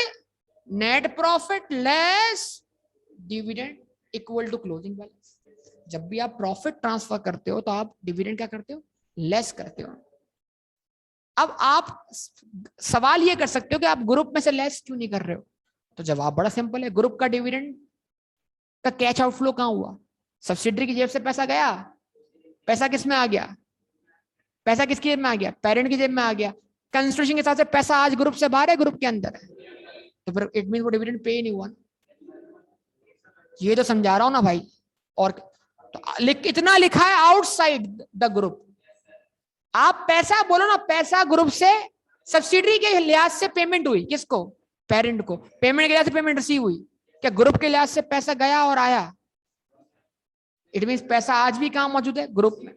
net profit less dividend equal to closing balance. जब भी आप प्रॉफिट ट्रांसफर करते हो तो आप डिविडेंड क्या करते हो, लेस करते हो। अब आप सवाल ये कर सकते हो कि आप ग्रुप में से लेस क्यों नहीं कर रहे हो, तो जवाब बड़ा सिंपल है, ग्रुप का डिविडेंड का कैश आउटफ्लो कहां हुआ, सब्सिडरी की जेब से पैसा गया, पैसा किस में आ गया, पैसा किसकी जेब में आ गया, पेरेंट की जेब में आ गया। कंस्ट्रक्शन के हिसाब से पैसा आज ग्रुप से बाहर है, ग्रुप के अंदर है, तो फिर इट मीन वो डिविडेंड पे नहीं हुआ। ये तो समझा रहा हूं ना भाई। और तो इतना लिखा है आउटसाइड द ग्रुप, आप पैसा बोलो ना, पैसा ग्रुप से सब्सिडरी के लिहाज से पेमेंट हुई किसको, पेरेंट को, पेमेंट के लिहाज से पेमेंट रिसीव हुई, क्या ग्रुप के लिहाज से पैसा गया और आया? इट मीन पैसा आज भी कहां मौजूद है, ग्रुप में।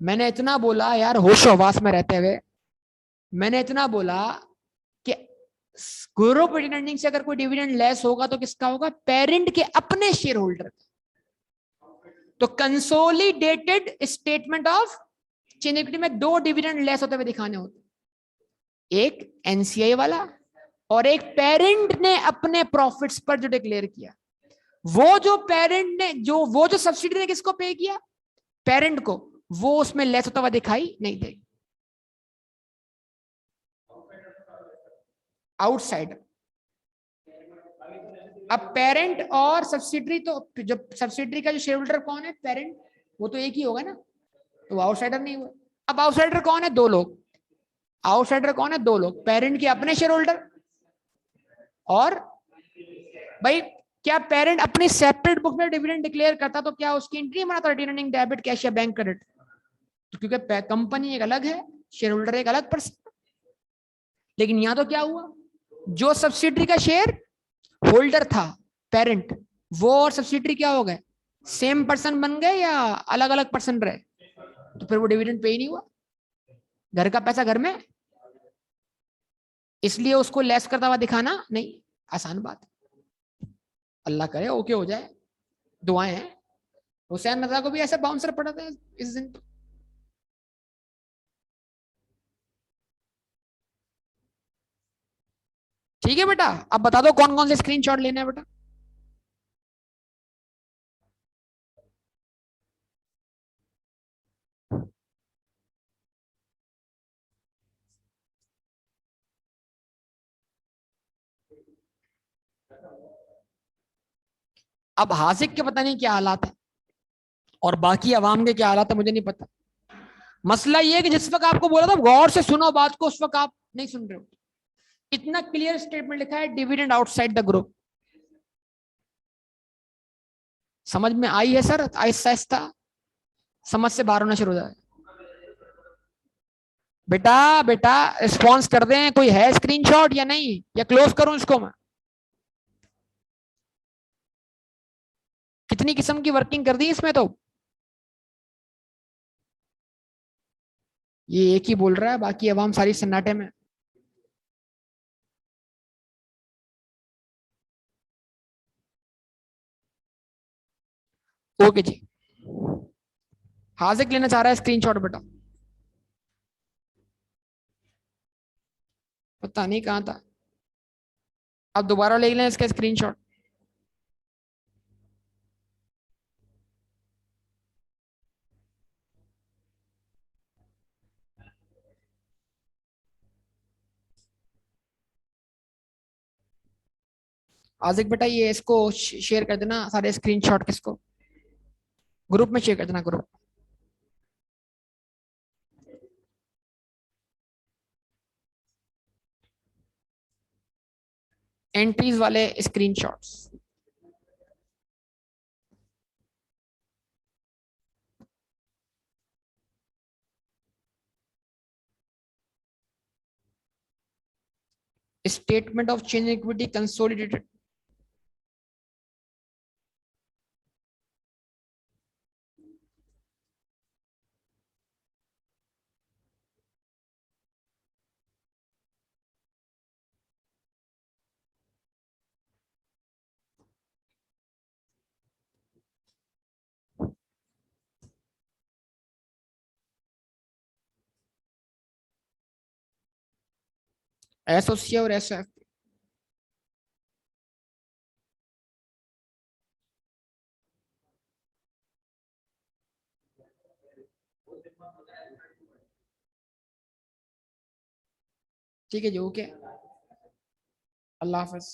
मैंने इतना बोला यार, होश हवास में रहते हुए मैंने इतना बोला कि ग्रुप रिटेनिंग से अगर कोई डिविडेंड लेस होगा तो किसका होगा, पेरेंट के अपने शेयर होल्डर। तो consolidated statement of change equity में दो डिविडेंड लेस होते हुए दिखाने होते, एक एनसीआई वाला और एक पेरेंट ने अपने प्रॉफिट्स पर जो डिक्लेयर किया। वो जो पेरेंट ने वो जो सब्सिडी ने किसको पे किया, पेरेंट को, वो उसमें लेस होता हुआ दिखाई नहीं देगा। आउटसाइडर। अब पेरेंट और सब्सिडरी, तो जब सब्सिडरी का जो शेयर होल्डर कौन है, पेरेंट, वो तो एक ही होगा ना, तो आउटसाइडर नहीं हुआ। अब आउटसाइडर कौन है, दो लोग। आउटसाइडर कौन है, दो लोग, पेरेंट के अपने शेयर होल्डर, और भाई क्या पेरेंट अपनी सेपरेट बुक में डिविडेंड डिक्लेयर करता तो क्या उसकी एंट्री बनाता रिटेनिंग डेबिट कैश या बैंक क्रेडिट, तो क्योंकि कंपनी एक अलग है, शेयर होल्डर एक अलग पर्सन। लेकिन यहां तो क्या हुआ, जो सब्सिडरी का शेयर होल्डर था पेरेंट, वो और सब्सिडरी क्या हो गए, सेम पर्सन बन गए या अलग अलग पर्सन रहे, तो फिर वो डिविडेंड पे ही नहीं हुआ, घर का पैसा घर में, इसलिए उसको लेस करता हुआ दिखाना नहीं आसान बात। अल्लाह करे ओके हो जाए, दुआएं हैं। हुसैन रजा को भी ऐसा बाउंसर पड़ा था इस दिन। ठीक है बेटा, अब बता दो कौन कौन से स्क्रीनशॉट लेने हैं बेटा। अब हासिक के पता नहीं क्या हालात है और बाकी अवाम के क्या हालात है मुझे नहीं पता। मसला ये है कि जिस वक्त आपको बोला था गौर से सुनो बात को, उस वक्त आप नहीं सुन रहे हो। इतना क्लियर स्टेटमेंट लिखा है, डिविडेंड आउटसाइड द ग्रुप। समझ में आई है सर, आहिस्ता आहिस्ता समझ से बाहर होना शुरू हो जाए। बेटा बेटा रिस्पॉन्स कर दें, कोई है स्क्रीनशॉट या नहीं, या क्लोज करूं इसको मैं? कितनी किस्म की वर्किंग कर दी इसमें तो, ये एक ही बोल रहा है बाकी अवाम सारी सन्नाटे में। ओके जी, हाजिक लेना चाह रहा है स्क्रीनशॉट बेटा, पता नहीं कहां था। आप दोबारा ले लें इसका स्क्रीनशॉट। आजिक बेटा ये इसको शेयर कर देना सारे स्क्रीनशॉट, किसको ग्रुप में शेयर कर देना, ग्रुप। एंट्रीज वाले screenshots. Statement of change equity consolidated. SOC और एसएफ। ठीक है जी, ओके। अल्लाह हाफिज।